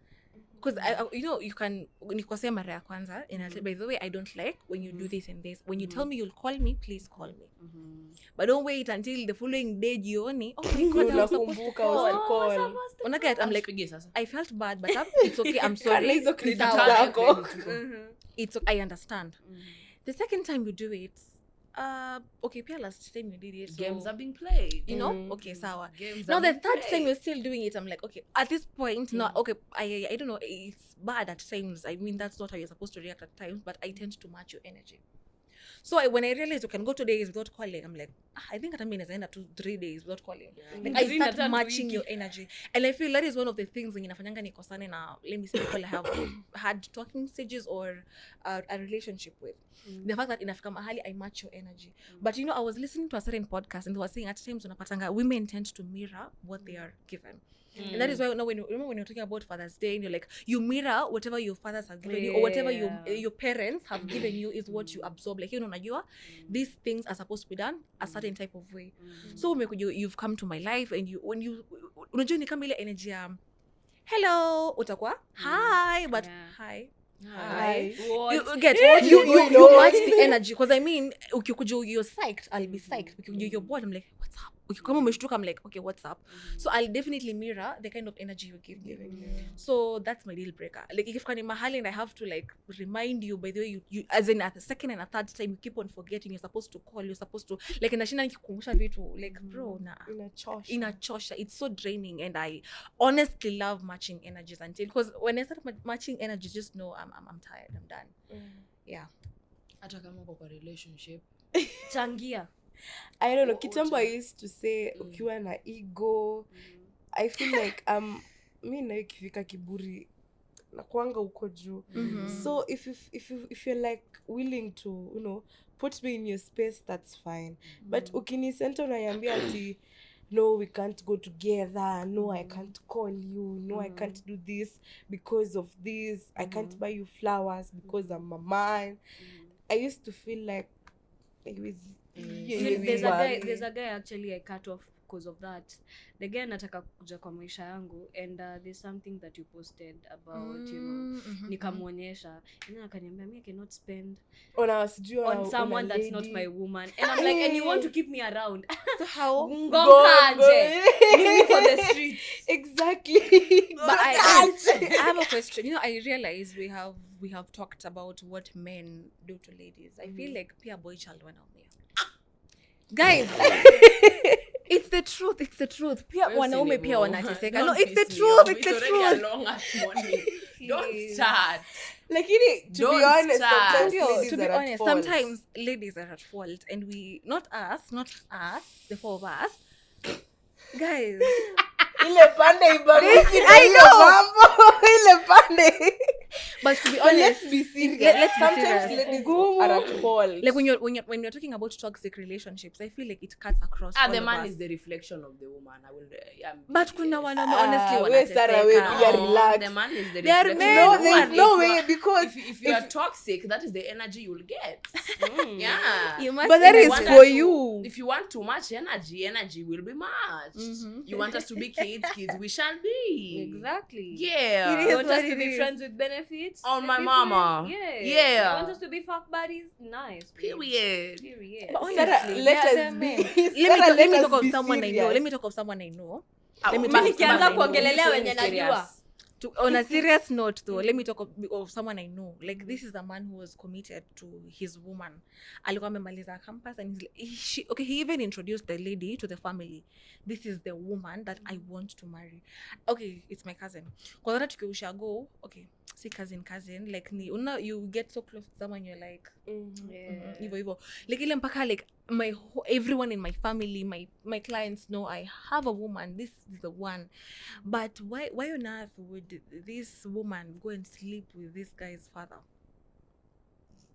because you know you can nikosea mara ya kwanza and by the way I don't like when you do this and this when you tell me you'll call me, please call me but don't wait until the following day jioni my god I was supposed to call unaget I'm like I felt bad but it's okay I'm sorry it's okay, I understand the second time you do it okay pia last time you did it so, games are being played, you know okay sawa games now are the being third played. time you're still doing it I'm like okay at this point no okay I don't know it's bad at times I mean that's not how you're supposed to react at times but I tend to match your energy so when I realized you can go 2 days without calling I'm like I think hata mimi naweza enda 2-3 days without calling like I start matching your energy and I feel that is one of the things when inafanyanga nikosane na let me say people I have had talking stages or a relationship with the fact that inafika mahali I match your energy but you know I was listening to a certain podcast and they were saying at times unapatanga women tend to mirror what they are given and that is why now when you're talking about Father's Day and you're like you mirror whatever your fathers have given you or whatever your parents have given you is what you absorb like you know unajua these things are supposed to be done a certain type of way so you've come to my life and when you unajua ni kama ile energy hello utakuwa hi but hi you get you match the energy because I mean ukikuja you're psyched I'll be psyched ukikuja you're bored I'm like what's up ukikama umeshtuka I'm like okay what's up so I'll definitely mirror the kind of energy you give me so that's my deal breaker like if kani mahali and I have to like remind you by the way you as in at the second and a third time you keep on forgetting you're supposed to call you're supposed to like nashinda nikikumbusha vitu like bro na inachosha it's so draining and I honestly love matching energies until because when I start matching energies just know I'm tired I'm done yeah hata kama uko kwa relationship changia I don't know kitambo I used to say ukiwa na ego I feel like mimi na ikifika kiburi na kuanga uko juu so if you're like willing to you know put me in your space that's fine but ukinisenta unaniambia ati no we can't go together no I can't call you no I can't do this because of this I can't buy you flowers because I'm a man I used to feel like it was there's a guy actually I cut off because of that the guy anataka kuja kwa maisha yangu and there's something that you posted about you know nikamuonyesha and akaniambia me I cannot spend on someone that's not my woman and I'm like and you want to keep me around so how ngokanje leave for the streets exactly but I have a question you know I realize we have talked about what men do to ladies I feel like pia boy child wanaumia guys it's the truth pia wanaume pia wanateseka no it's the truth don't start lakini to be honest sometimes ladies are at fault and we not us the four of us guys ile pande ibariki I know mambo ile pande but to be honest let's be serious sometimes ladies are at fault like when you're talking about toxic relationships I feel like it cuts across the man is the reflection of the woman I will but kuna wanaume honestly wanateseka relax the man is the reflection no there's no way because if you are toxic that is the energy you'll get yeah but that is for you if you want too much energy will be matched you want us to be kids we shall be exactly yeah you want us to be friends with benefits on my mama yeah you want us to be fuck buddies nice period but honestly let me talk of someone I know nikianza kuongelelea wenye najua on a serious note though let me talk of someone I know like this is a man who was committed to his woman alikuwa amemaliza campus and he even introduced the lady to the family this is the woman that I want to marry okay it's my cousin kwa sababu tukiushago okay si cousin like ni you get so close to someone you're like hivyo like ile mpaka like everyone in my family my clients know I have a woman this is the one but why on earth would this woman go and sleep with this guy's father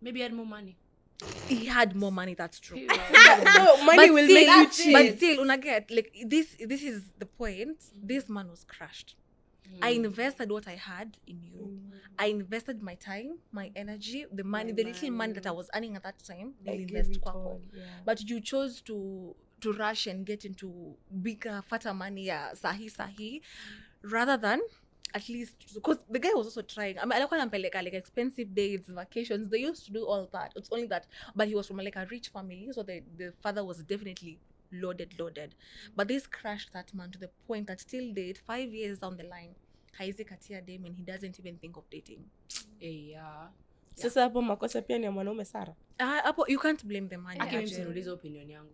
maybe he had more money he had more money that's true so money will make you cheat but still unaget like this is the point this man was crushed I invested what I had in you. I invested my time, my energy, the money, the little money that I was earning at that time. I Nili gave invest it kwako. all, yeah. But you chose to rush and get into bigger, fatter money, sahi, rather than at least, because the guy was also trying. I mean, alikuwa anampeleka like expensive dates, vacations. They used to do all that. It's only that, but he was from like a rich family, so the father was definitely loaded. But this crashed that man to the point that still date 5 years down the line, haizi katia dem and he doesn't even think of dating. Yeah. Sasa hapo makosa pia ni ya mwanaume Sara. Hapo you can't blame the man. Aki mimi sinulize opinion yangu.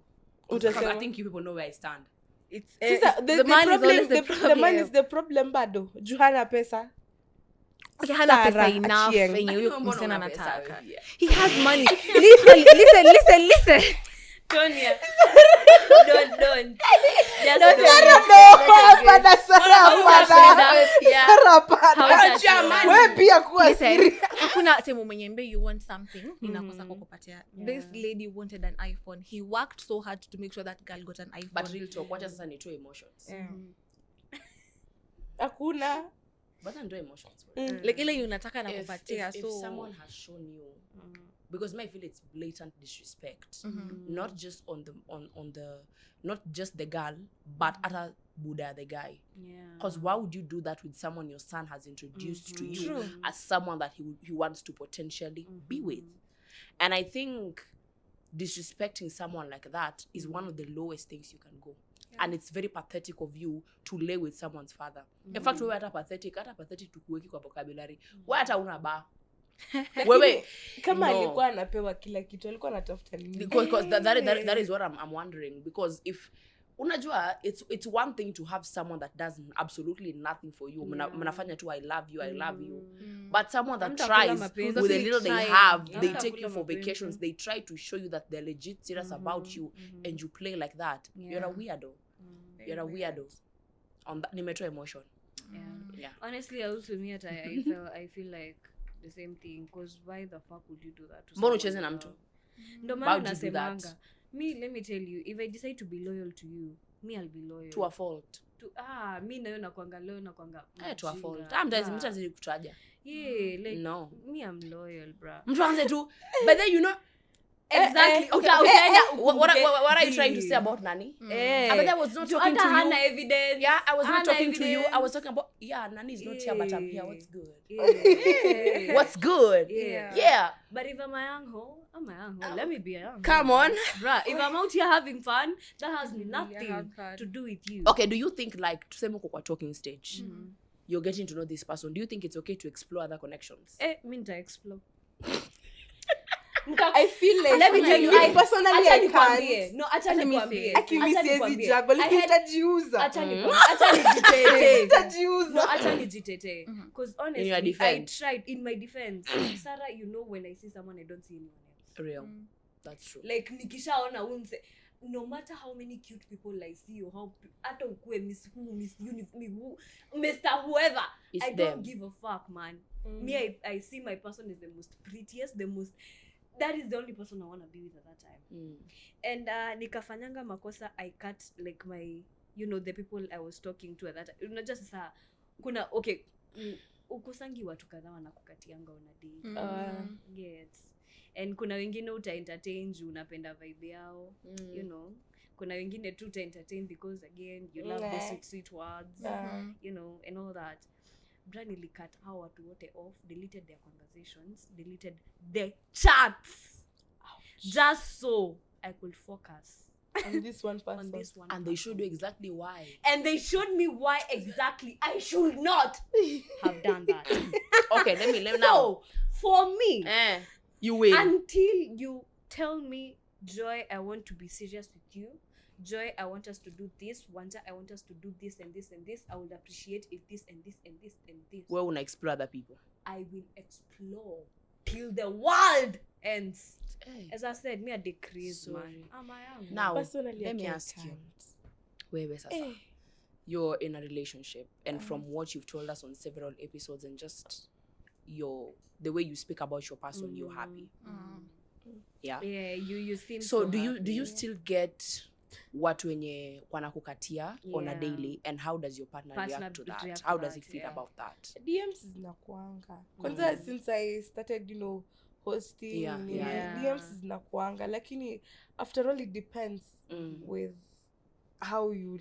Utasema- Because I think you people know where I stand. It's Sasa the man is always the problem. the man is the problem bado. Juu hana pesa. Okay, hana pesa Sarah enough Achieng'. yenye huyo Mbona msichana una pesa anataka. wewe? He has money. Literally, listen. Tonya. Don't. Just Sara don't. no, hapana, Sara hapana. Yeah. Sara hapana. How Achia does man. Wewe pia kuwa Listen, siri. hakuna time mwenyembe you want something ninakosa kukupatia. This lady wanted an iPhone. He worked so hard to make sure that girl got an iPhone. But real talk, wacha sasa nitoe emotions. Hakuna. But nitoe emotions. like ile unataka na If kupatia, so someone has shown you, because I feel it's blatant disrespect, not just on the not just the girl, but other Buddha the guy. Because why would you do that with someone your son has introduced to you True. as someone that he wants to potentially be with? And I think disrespecting someone like that is one of the lowest things you can go. And it's very pathetic of you to lay with someone's father. In fact, wewe hata pathetic to kuweki kwa vocabulary. Wewe hata una ba. Wewe Kama no. alikuwa anapewa kila kitu, alikuwa anatafuta nini? Because that is what I'm wondering. Because if unajua, it's one thing to have someone that does absolutely nothing for you. Mnafanya tu I love you. But someone that Hamtakula tries mapenzi. with the little they Trying. have, they Hamtakula take you for mapenzi. vacations, they try to show you that they're legit serious about you, and you play like that. You're a weirdo. You're a weirdo. On that, nimetoa emotion. Yeah. Honestly, also me, I feel like the same thing. Because why the fuck would you do that to Mbona someone ucheze na you mtu? love? Ndo Why maana would you do that? nasemanga. Me, let me tell you, if I decide to be loyal to you, me, I'll be loyal. To a fault. Mi nayo nakwanga loyal, nakwanga To a mjinga. fault. Bruh. Mtazidi kutaja. Yeah, like No. me, I'm loyal, bruh. Mtu anze tu. But then you know, Exactly. what are you trying to say about Nani? But I was not talking to Hana you. evidence. Yeah, I was not Hana talking to you. I evidence. was talking about, Nani is not here, but I'm here. What's good? Yeah. What's good? Yeah. But if I'm a young hoe, I'm a young hoe. Let me be a young hoe. Come on. Bruh, if I'm out here having fun, that has have nothing fun. to do with you. Okay, do you think, like, tuseme uko kwa talking stage, you're getting to know this person, do you think it's okay to explore other connections? Mi nita-explore. I feel like Let me tell you, I personally acha I nikwambie. can't. No, acha Let me nikwambie. say. Aki mimi Acha siwezi nikwambie. juggle, I had- nitajiuza. acha nijitetee. Nitajiuza. No, acha nijitetee. Because In your honestly, I defense. tried. In my defense, Sarah, you know, when I see someone, I don't see anyone else. Real. That's true. Like nikishaona huyu mse, no matter how many cute people I see, or how hata ukue Miss Who, Miss Who, Mr. Whoever, It's I them. don't give a fuck, man. Me, I see my person is the most prettiest, that is the only person I want to be with at that time. And nikafanyanga makosa, I cut like my, the people I was talking to at that time. Unajua sasa kuna ukusangi watu kadhaa wanakukatianga on a date. Yes. And kuna wengine uta-entertain juu unapenda vibe yao, kuna wengine tu uta-entertain because again you love those sweet words, and all that. Bra nilicut hao watu wote off, deleted their conversations, deleted their chats. Just so I could focus On this one person. on this one And they person. showed you exactly why. And they showed me why exactly I should not have done that. Okay, let me now. So, for me, You win. until you tell me, Joy, I want to be serious with you. Joy, I want us to do this. Wanda, I want us to do this and this and this. I would appreciate if this and this and this and this. Where will I explore other people? I will explore till the world ends. Hey. As I said, me a decrease, Sorry. man. Am I am? Now, Personally, I let me can't. ask you. Wewe sasa. You're in a relationship, and from what you've told us on several episodes, and just the way you speak about your person, you're happy. Yeah. Yeah, you seem So do happy. you still get watu wenye wanakukatia on a Yeah. daily, and how does your partner Partner react to that? react to How does that, he feel yeah. about that? DMs zinakuanga kwanza since I started hosting Yeah, nini, yeah. DMs zinakuanga, lakini after all it depends with how you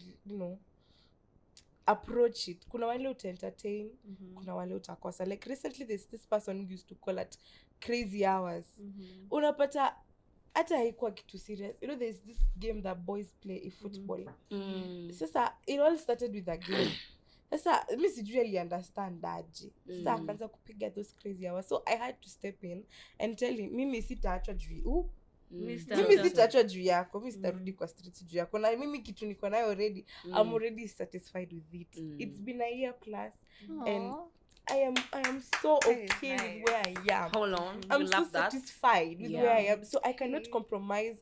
approach it. Kuna wale uta-entertain, kuna wale utakosa. Like recently there's this person who used to call at crazy hours. Unapata hata haikuwa kitu serious. There's this game that boys play, football. Sasa it all started with a game. Sasa mi sijui aliunderstand aje. Sasa akaanza kupiga those crazy hours. So I had to step in and tell him, mimi sitaachwa juu mimi sitaachwa juu yako, mimi sitarudi kwa streets juu yako, na mimi kitu niko nayo already, I'm already satisfied with it. It's been a year plus and I am so okay with where I am. Hold on, I'm so satisfied with where I am, so I cannot compromise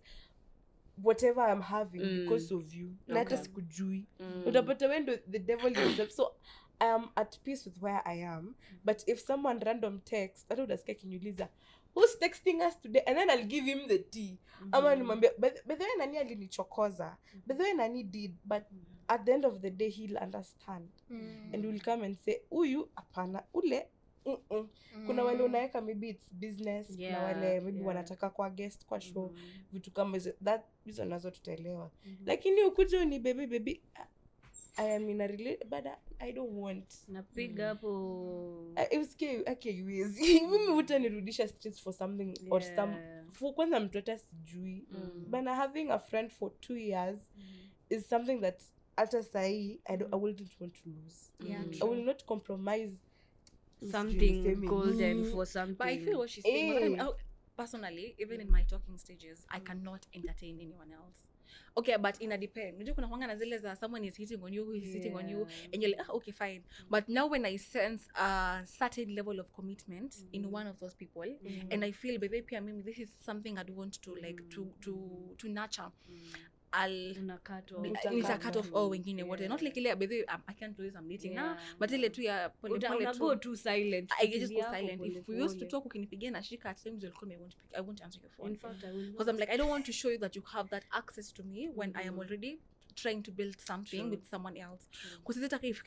whatever I'm having because of you. Na hata sikujui. Utapata when the devil himself. So I am at peace with where I am, but if someone random text, hata utasikia kiniuliza, who's texting us today, and then I'll give him the tea. Ama nimwambia by the way nani alinichokoza, by the way nani did, but at the end of the day he'll understand and will come and say huyu hapana ule kuna wale unaweka maybe it's business, kuna wale maybe wanataka kwa guest kwa show, vitu kama hizo nazo tutaelewa, lakini ukuja ni baby I am in a relationship but I don't want. Napiga hapo. Mimi utanirudisha streets for something or some for kwanza mtu hata sijui. But having a friend for 2 years is something that hata sahi I wouldn't want to lose. I will not compromise Something golden for something. But I feel what she's saying. Personally, even in my talking stages, I cannot entertain anyone else. Okay, but in a depend. Unajua kuna kwanga na zile za someone is hitting on you, who is hitting on you, and you're like, okay, fine. But now when I sense a certain level of commitment in one of those people, and I feel, baby, mimi, this is something I'd want to like to nurture. Nita cut off all wengine wote, not like ile baby I can't do this, I'm dating now, but ile tu ya pole pole go too silent. I just go silent. If we used to talk, ukinipigia na shika, at times you'll call me, I won't answer your phone. In fact, I will, because I'm like, I don't want to show you that you have that access to me when I am already trying to build something with someone else. Because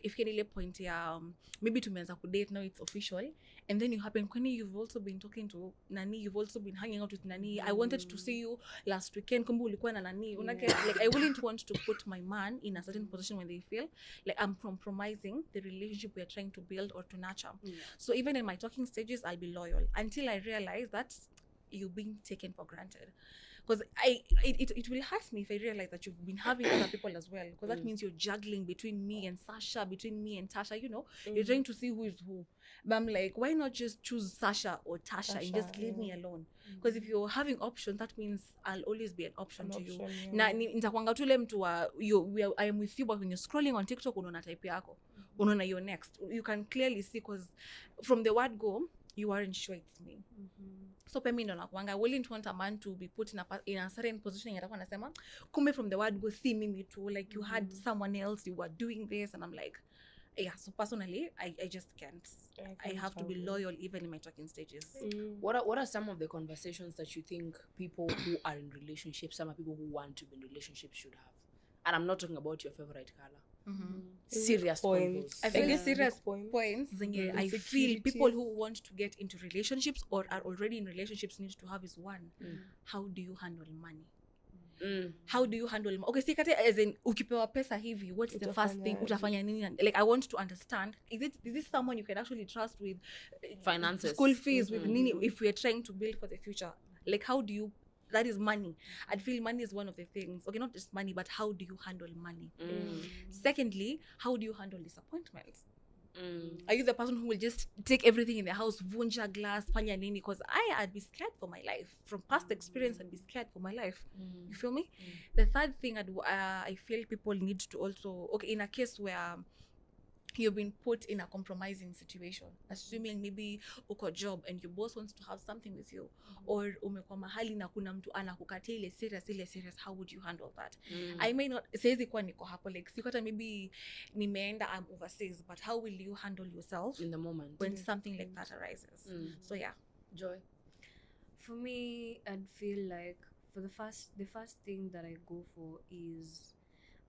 if ile point ya maybe tumeanza kudate, now it's official, and then you happen kwani you've also been talking to nani, you've also been hanging out with nani, I wanted to see you last weekend, kumbe ulikuwa na nani, like I wouldn't want to put my man in a certain position when they feel like I'm compromising the relationship we are trying to build or to nurture. So even in my talking stages, I'll be loyal until I realize that you're being taken for granted. Because it will hurt me if I realize that you've been having other people as well, because that means you're juggling between me and Sasha, between me and Tasha, you're trying to see who is who. But I'm like, why not just choose Sasha or Tasha and just leave me alone? Because if you're having options, that means I'll always be an option to you. Na nitakwanga tu ile mtu wa I am with you, but when you're scrolling on TikTok unaona type yako, unaona you're next, you can clearly see, because from the word go you aren't sure it's me. So pemi ndo nakuanga, I wouldn't want a man to be put in a certain position yatakuwa nasema kumbe from the word go see mimi too, like you had someone else, you were doing this, and I'm like, yeah. So personally I just can't. I have to be loyal even in my talking stages. What are some of the conversations that you think people who are in relationships, some people who want to be in relationships should have? And I'm not talking about your favorite color. Serious points. I feel serious points. I feel people who want to get into relationships or are already in relationships need to have is one. How do you handle money? How do you handle okay, see kate as in ukipewa pesa hivi, what's the first thing utafanya nini? Like I want to understand, is this someone you can actually trust with finances, school fees, with nini, if we are trying to build for the future? Like how do you, that is money. I feel money is one of the things. Okay, not just money, but how do you handle money? Secondly, how do you handle disappointments? Are you the person who will just take everything in the house, vunja glass, fanya nini? Because I'd be scared for my life. From past experience, I'd be scared for my life. You feel me? The third thing I feel people need to also, okay, in a case where you've been put in a compromising situation, assuming maybe uko job and your boss wants to have something with you, or umekuwa mahali na kuna mtu anakukatia ile serious, how would you handle that? I may not siwezi kuwa niko hapo, like sikata maybe nimeenda, I'm overseas, but how will you handle yourself in the moment when something like that arises? So yeah. Joy? For me, I'd feel like for the first thing that I go for is,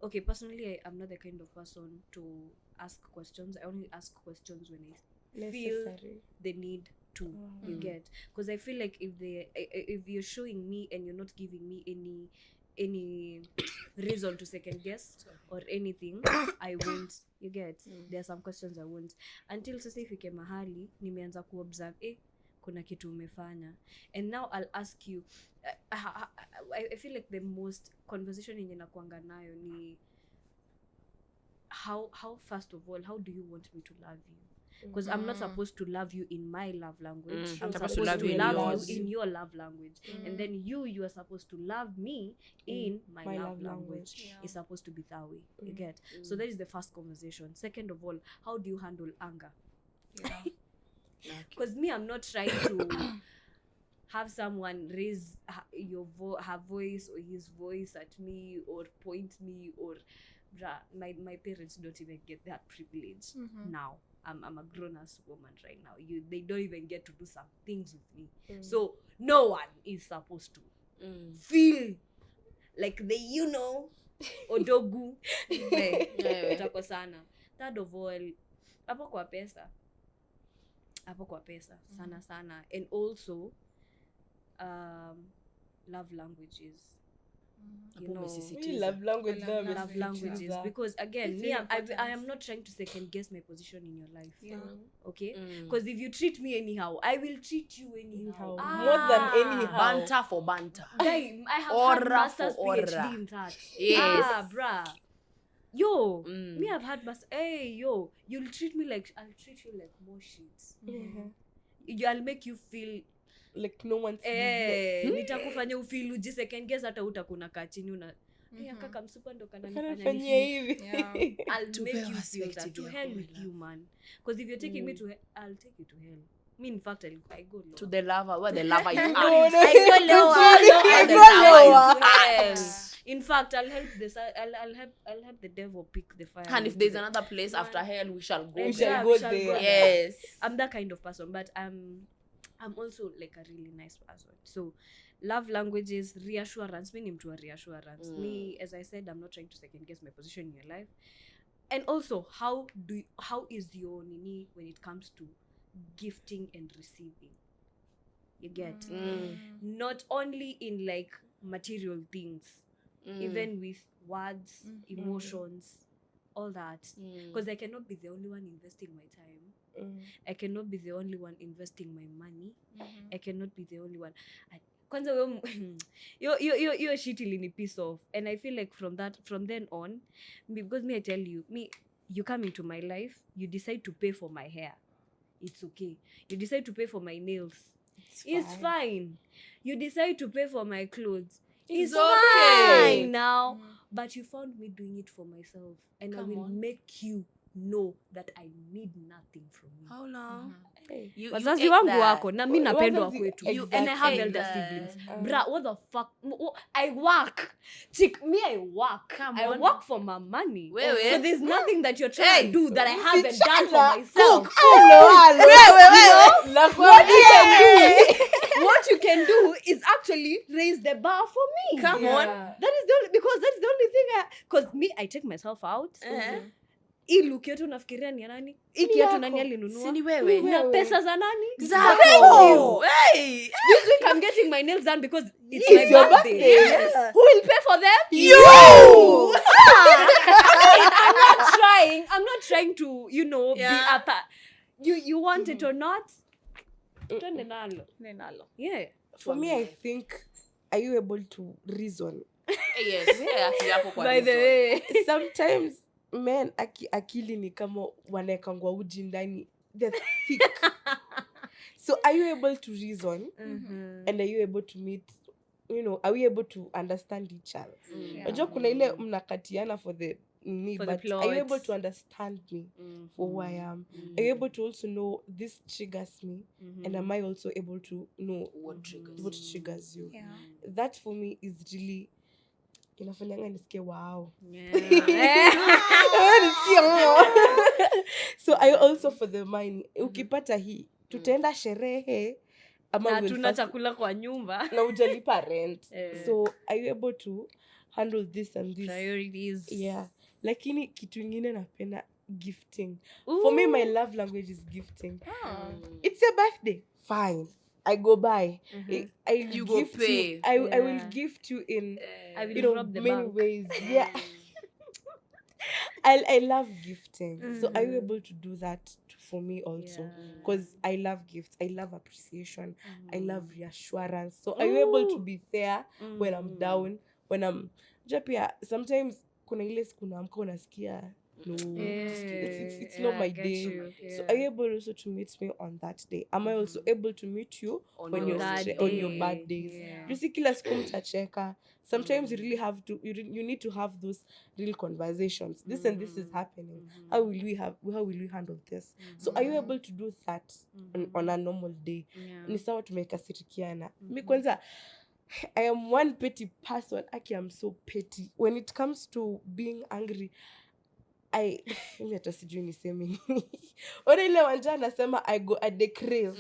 okay, personally I'm not the kind of person to ask questions. I only ask questions when I feel Necessary. the need to. You get, because I feel like if you're showing me and you're not giving me any reason to second guess or anything, I won't. You get, there are some questions I won't until sasa ifike mahali nimeanza kuobserve kuna kitu umefanya, and now I'll ask you. I feel like the most conversation yenye nakuanga nayo ni how first of all, how do you want me to love you? Because I'm not supposed to love you in my love language. I'm supposed to love you in your love language. And then you are supposed to love me in my love language. It's supposed to be that way. You get? So that is the first conversation. Second of all, how do you handle anger? Because me, I'm not trying to have someone raise her voice or his voice at me or point me, or my parents don't even get that privilege now. I'm a grown-ass woman right now. They don't even get to do some things with me. So no one is supposed to feel like odogu. Utako sana. Third of all, hapo kwa pesa sana. And also love languages. Love languages, because again, me, I am not trying to second guess my position in your life. Okay, because if you treat me anyhow, I will treat you anyhow. More than anyhow. Banter for banter. I have had master's PhD in that. Yes. Bruh. Yo, me, I've had master. Hey, yo, you'll treat me like, I'll treat you like more shit. I'll make you feel like no one's nitakufanya ufeel uji second guess hata utakuna kaa chini una kaka msupa ndo kananifanyia hivi. I'll make you feel that. To hell with you, man, because if you're taking me to hell, I'll take you to hell. Me, in fact, I go lower. To the lover, where the lover is at. I go lower. In fact, I'll help the devil pick the fire. And if there's another place after hell, we shall go. We shall go there. Yes. I'm that kind of person, but I'm also like a really nice person. So love languages, reassurance. Me ni mtu wa reassurance. Me, as I said, I'm not trying to second guess my position in your life. And also, how is your nini when it comes to gifting and receiving? You get? Not only in like material things, even with words, emotions, all that. Because I cannot be the only one investing my time. I cannot be the only one investing my money. I cannot be the only one. Kwanza yo shit ilini piece off, and I feel like from then on, because me, I tell you, you come into my life, you decide to pay for my hair, it's okay. You decide to pay for my nails, it's fine. You decide to pay for my clothes, it's okay now. But you found me doing it for myself, and I will make you know that I need nothing from you. How long? Wazazi wangu wako na mimi napendwa kwetu. And I have elder siblings. Bra, what the fuck? I work. Chick, me, I work. I work for my money. So there's nothing that you're trying to do that I haven't done for myself. What you can do is actually raise the bar for me. Come on. That is because that's the only thing because me, I take myself out. Hii look yote unafikiria ni nani? Hii kiatu nani alinunua? Si ni wewe. Na pesa za nani? Zako. Hey. This week I'm getting my nails done because it's my your birthday. Yes. Who will pay for them? You. I'm not trying to, be up. You want it or not? Twende nalo. Yeah. For me, I think, are you able to reason? Yes. By the way, sometimes men akili ni kama wanaekangwa uji ndani, they're thick. So are you able to reason? And are you able to meet, are we able to understand each other? Unajua kuna ile mnakatiana for the but are you able to understand me for who I am? Are you able to also know this triggers me? And am I also able to know what triggers you? That for me is really inafanyanga nisikie wow. So I also for the money, ukipata hii tutaenda sherehe ama Na will hatuna first chakula kwa nyumba. na ujalipa rent. Eh. So are you able to handle this and this? Priorities. Yeah. Lakini kitu ingine napenda gifting. For me, my love language is gifting. It's your birthday. Fine. I go buy. I You go gift pay. you. I will Yeah. gift you in I will you know rob the many bank. ways. Yeah. I love gifting. So are you able to do that for me also? Yeah. Because I love gifts. I love appreciation. I love reassurance. So are you able to be there when I'm down? When I'm pia sometimes kuna ile siku naamka unasikia no, it's not my day. So are you able also to meet me on that day? Am I also able to meet you On when your you're bad on your day? bad days? Yeah. You see kila siku mtacheka. Sometimes you really have to you need to have those real conversations. This and this is happening. How will we handle this? So are you able to do that on a normal day? Yeah. Ni sawa tumekasirikiana. Mi kwanza I am one petty person. Aki, I'm so petty. When it comes to being angry, mimi hata sijui niseme nini. Ona ile wanja anasema I go at the craze.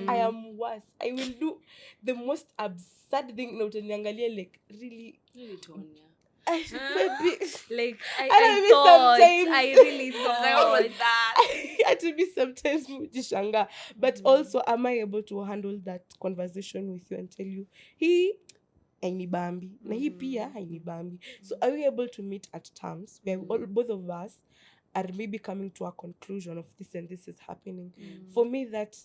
I am worse. I will do the most absurd thing na utaniangalia like really Tonya. maybe Like I maybe thought, sometimes- I really Like, thought. what was that? to be sometimes mujishanga, but also am I able to handle that conversation with you and tell you hii hainibambi na hii pia hainibambi. So are we able to meet at terms where both of us are maybe coming to a conclusion of this and this is happening? For me that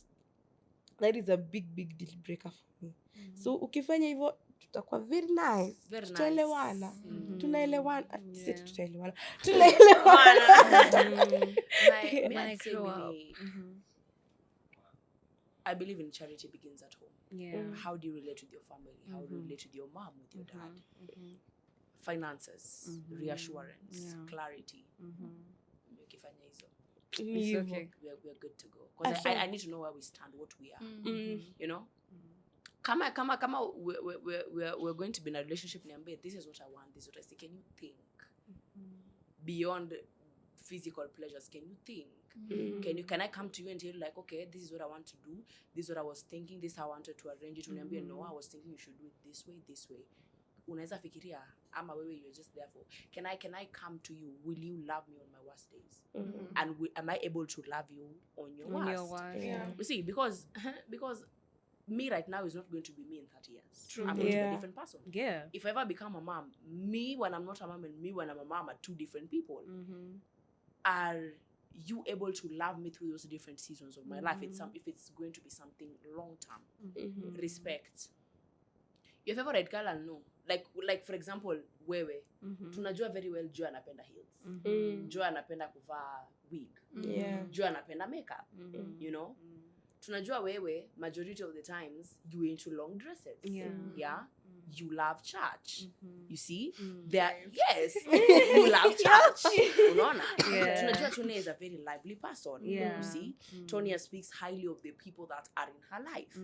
is a big deal breaker for me. So ukifanya hivyo tutakuwa very nice. Very nice. Tutaelewana. Tunaelewana. Sisi Yeah. tutaelewana. Tunaelewana. Me, I'd say grow really, I believe in charity begins at home. Yeah. How do you relate with your family? How do you relate with your mom, with your dad? Finances, reassurance, Yeah. clarity. Ukifanya hizo, Ni hivyo. okay. we are good to go. Because I need to know where we stand, what we are. You know? Kama we're going to be in a relationship, niambie, this is what I want, this is what I see. Can you think beyond physical pleasures? Can you think? Can I come to you and tell you like, okay, this is what I want to do, this is what I was thinking, this is how I wanted to arrange it. Uniambie, no, I was thinking you should do it this way. Unaweza fikiria ama wewe you're just there for, can I come to you, will you love me on my worst days? And am I able to love you on your worst? Yeah. You see, because me right now is not going to be me in 30 years. True. I'm going to be a Yeah. different person. Yeah. If I ever become a mom, me when I'm not a mom and me when I'm a mom are two different people. Are you able to love me through those different seasons of my life? If it's going to be something long term. Respect. If ever read girl and know, like for example, wewe tunajua very well Joe anapenda heels. Joe anapenda kuvaa wig. Yeah. Joe anapenda makeup. You know? Tunajua wewe majority of the times you into long dresses. Yeah? You love church. You see? Yes. You love church. Unaona? Yeah. Tunajua Tonya is a very lively person. Yeah. You see? Tonya speaks highly of the people that are in her life.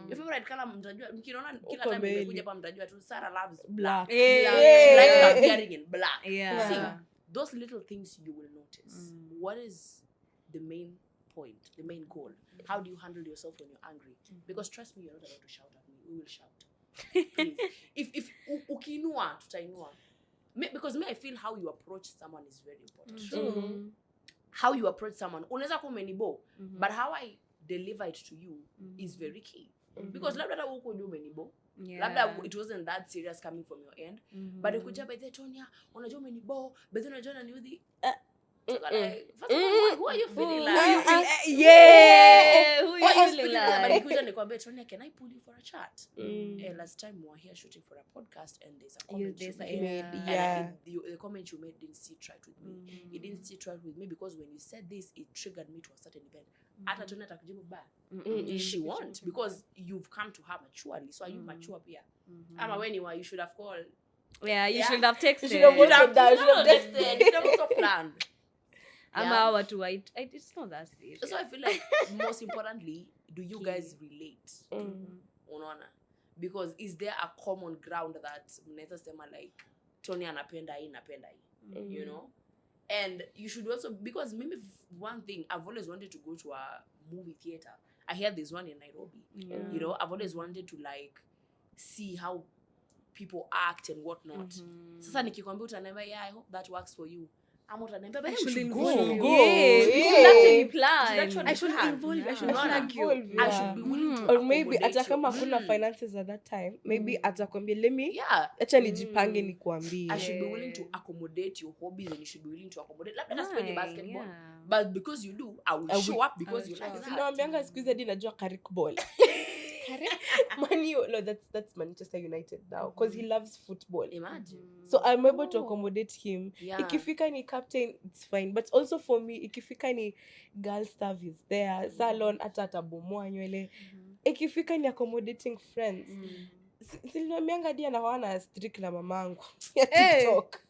Your favorite color mtajua mkiona kila Uko time mbele. nimekuja hapa mtajua tu Sarah loves black. Black. She likes appearing in black. Yeah. See, those little things you will notice. What is the main point, the main goal? How do you handle yourself when you're angry? Because trust me, you're not allowed to shout at me. We will shout. Please. If ukiinua, tutainua. Because I feel how you approach someone is very important. How you approach someone. Unaweza kuwa umenibo, but how I deliver it to you is very key. Because labda uko ndio umenibo. Labda it wasn't that serious coming from your end. But ukuja by the Tonya, unajua umenibo, but then unajua niudhi. Like, first of all, who are you feeling like? Yeah. Who Who are you you feeling feeling like? But like? nikuja nikwambie, Tonya, can I pull you for a chat? Last time we were here shooting for a podcast and there's a comment you made. And the comment you made didn't sit right with me. It didn't sit right with me because when you said this, it triggered me to a certain event. Hata Tonya atakujibu bad. She won't because you've come to her maturely. So are you mature pia? Ama when you were, you should have called. Yeah, you should have texted. You should have You should have that. texted. You should have also planned. Ama watu it's not that serious. So I feel like most importantly, do you guys relate? Unaona? Because is there a common ground that mnaweza sema like Tonya anapenda hii napenda hii, you know? And you should also, because maybe one thing I've always wanted to go to a movie theater. I hear there's one in Nairobi. Yeah. You know, I've always wanted to like see how people act and whatnot. Sasa nikikwambia utaniambia, yeah, I hope that works for you. I'm utaniambia, but we should go. Yeah, we should Yeah. actually We should plan. actually I should plan. involve, I should Unaona? flag you. I should be willing to Or maybe accommodate hata kama you. hakuna finances at that time, maybe atakwambia let me Yeah. acha nijipange nikuambie. I should be willing to accommodate your hobbies and you should be willing to accommodate. Labda nasipende basketball. Yeah. But because you do, I will show up because you like that. Naambianga siku hizi hadi najua Carrick ball. No, that's Manchester United now because he loves football. Imagine. So I'm able to accommodate him. Yeah. Ikifika ni captain, it's fine. But also for me, ikifika ni girl staff is there, salon hata atabomoa nywele. Ikifika ni accommodating friends. Siliniambianga dia na wana strict na mamangu ya TikTok.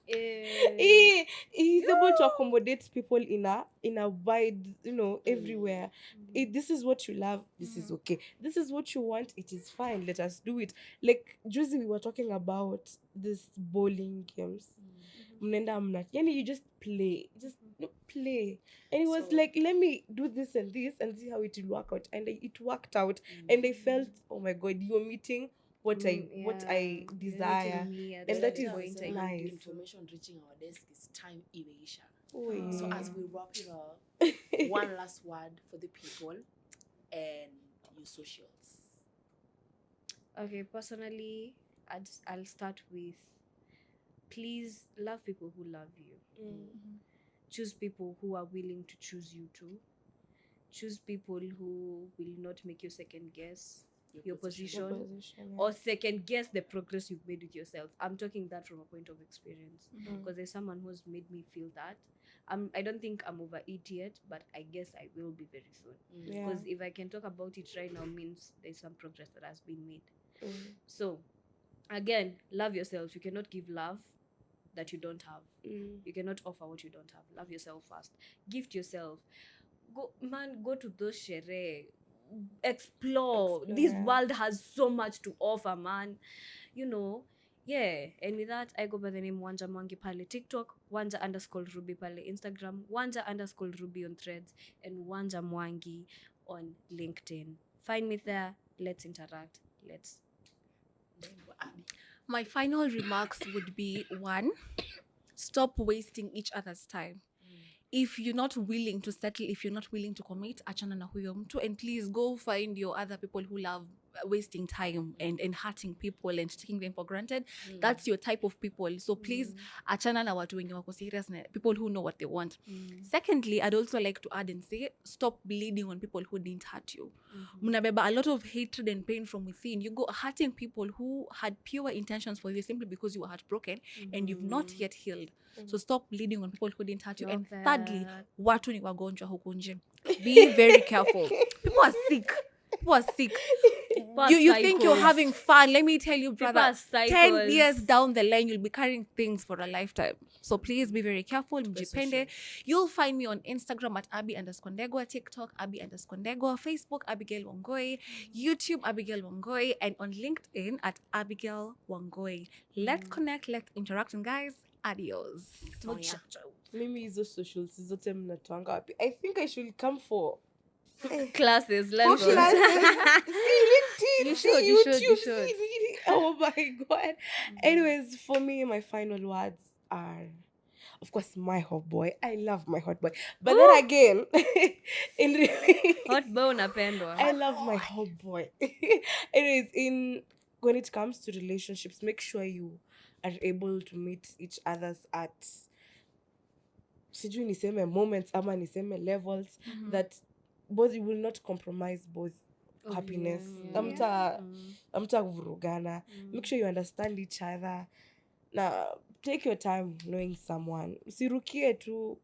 He's able to accommodate people in a wide, everywhere. This is what you love, this is okay. This is what you want, it is fine, let us do it. Like Juicy, we were talking about this bowling games. Mnenda mna, yani you just play, play. And it was So- like, let me do this and see how it will work out. And it worked out. And I felt, oh my God, you're meeting what I desire. And that is nice. Information reaching our desk is time imeisha. Oh, yeah. So as we wrap it up, one last word for the people and your socials. Okay, personally, I'll start with, please love people who love you. Choose people who are willing to choose you too. Choose people who will not make you second guess your position or second guess the progress you've made with yourself. I'm talking that from a point of experience because there's someone who's made me feel that. I don't think I'm over it yet, but I guess I will be very soon. Yeah. Because if I can talk about it right now means there's some progress that has been made. So, again, love yourself. You cannot give love that you don't have. You cannot offer what you don't have. Love yourself first. Gift yourself. Go to those shere. Explore. This Yeah. world has so much to offer, man. Yeah. And with that, I go by the name Wanja Mwangi pale TikTok, Wanja_Ruby pale Instagram, Wanja_Ruby on Threads, and Wanja Mwangi on LinkedIn. Find me there. Let's interact. Let's. My final remarks would be, 1, stop wasting each other's time. If you're not willing to settle, if you're not willing to commit, achana na huyo mtu, and please go find your other people who love wasting time and hurting people and taking them for granted. That's your type of people. So please achana na watu wenye wako serious, na people who know what they want. Secondly, I'd also like to add and say, stop bleeding on people who didn't hurt you. Mnabeba a lot of hatred and pain from within. You go hurting people who had pure intentions for you simply because you were heartbroken and you've not yet healed. So stop bleeding on people who didn't hurt you. Love And that. thirdly, watu ni wagonjwa huku nje. Be very careful. People are sick. People are sick. You think you're having fun. Let me tell you, brother, are 10 psychos. years down the line, you'll be carrying things for a lifetime. So please be very careful. Mjipende. You'll find me on Instagram at Abby_Ndegwa, TikTok, Abby_Ndegwa, Facebook, Abigail Wangoi, YouTube, Abigail Wangoi, and on LinkedIn at Abigail Wangoi. Let's connect, let's interact, and guys, adios. Mimi hizo socials zote mnatoanga wapi? I think I should come for Classes, lessons. You should. Oh my God. Anyways, for me, my final words are, of course, my hot boy. I love my hot boy. But then again, in really, Hot boy unapendwa. I love my hot boy. Anyways, when it comes to relationships, make sure you are able to meet each other's at sijui niseme moments ama niseme levels that both you will not compromise both happiness. Amta kuvurugana. Make sure you understand each other. Now, take your time knowing someone. Usirukie tu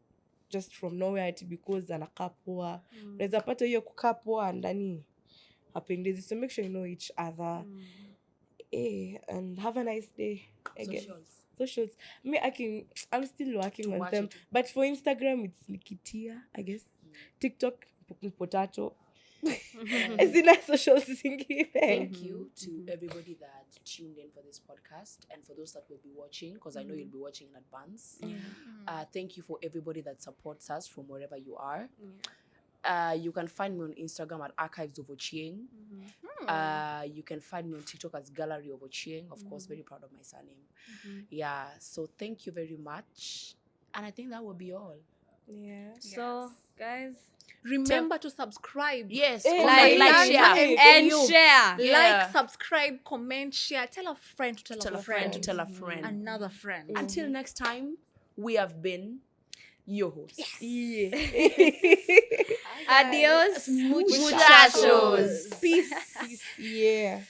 just from nowhere because anakaa poa. Unaweza pata hiyo kukaa poa ndani hapendezi. So make sure you know each other. And have a nice day. Socials. I'm still working on them. But for Instagram, it's Nikitia, I guess. TikTok, Potato. Sina socials zingine. Thank you to everybody that tuned in for this podcast and for those that will be watching, because I know you'll be watching in advance. Thank you for everybody that supports us from wherever you are. You can find me on Instagram at Archives of Ochieng. You can find me on TikTok as Gallery of Ochieng. Of course, very proud of my surname. Yeah, so thank you very much. And I think that will be all. Yeah. So, guys, Remember to subscribe. Yes, Hey, comment, like, share. and share. Yeah. Like, subscribe, comment, share. Tell a friend to tell, Tell a friend to tell a friend. another friend. Until next time, we have been your hosts. Yeah. Adios, Muchachos. muchachos. Peace. Yeah.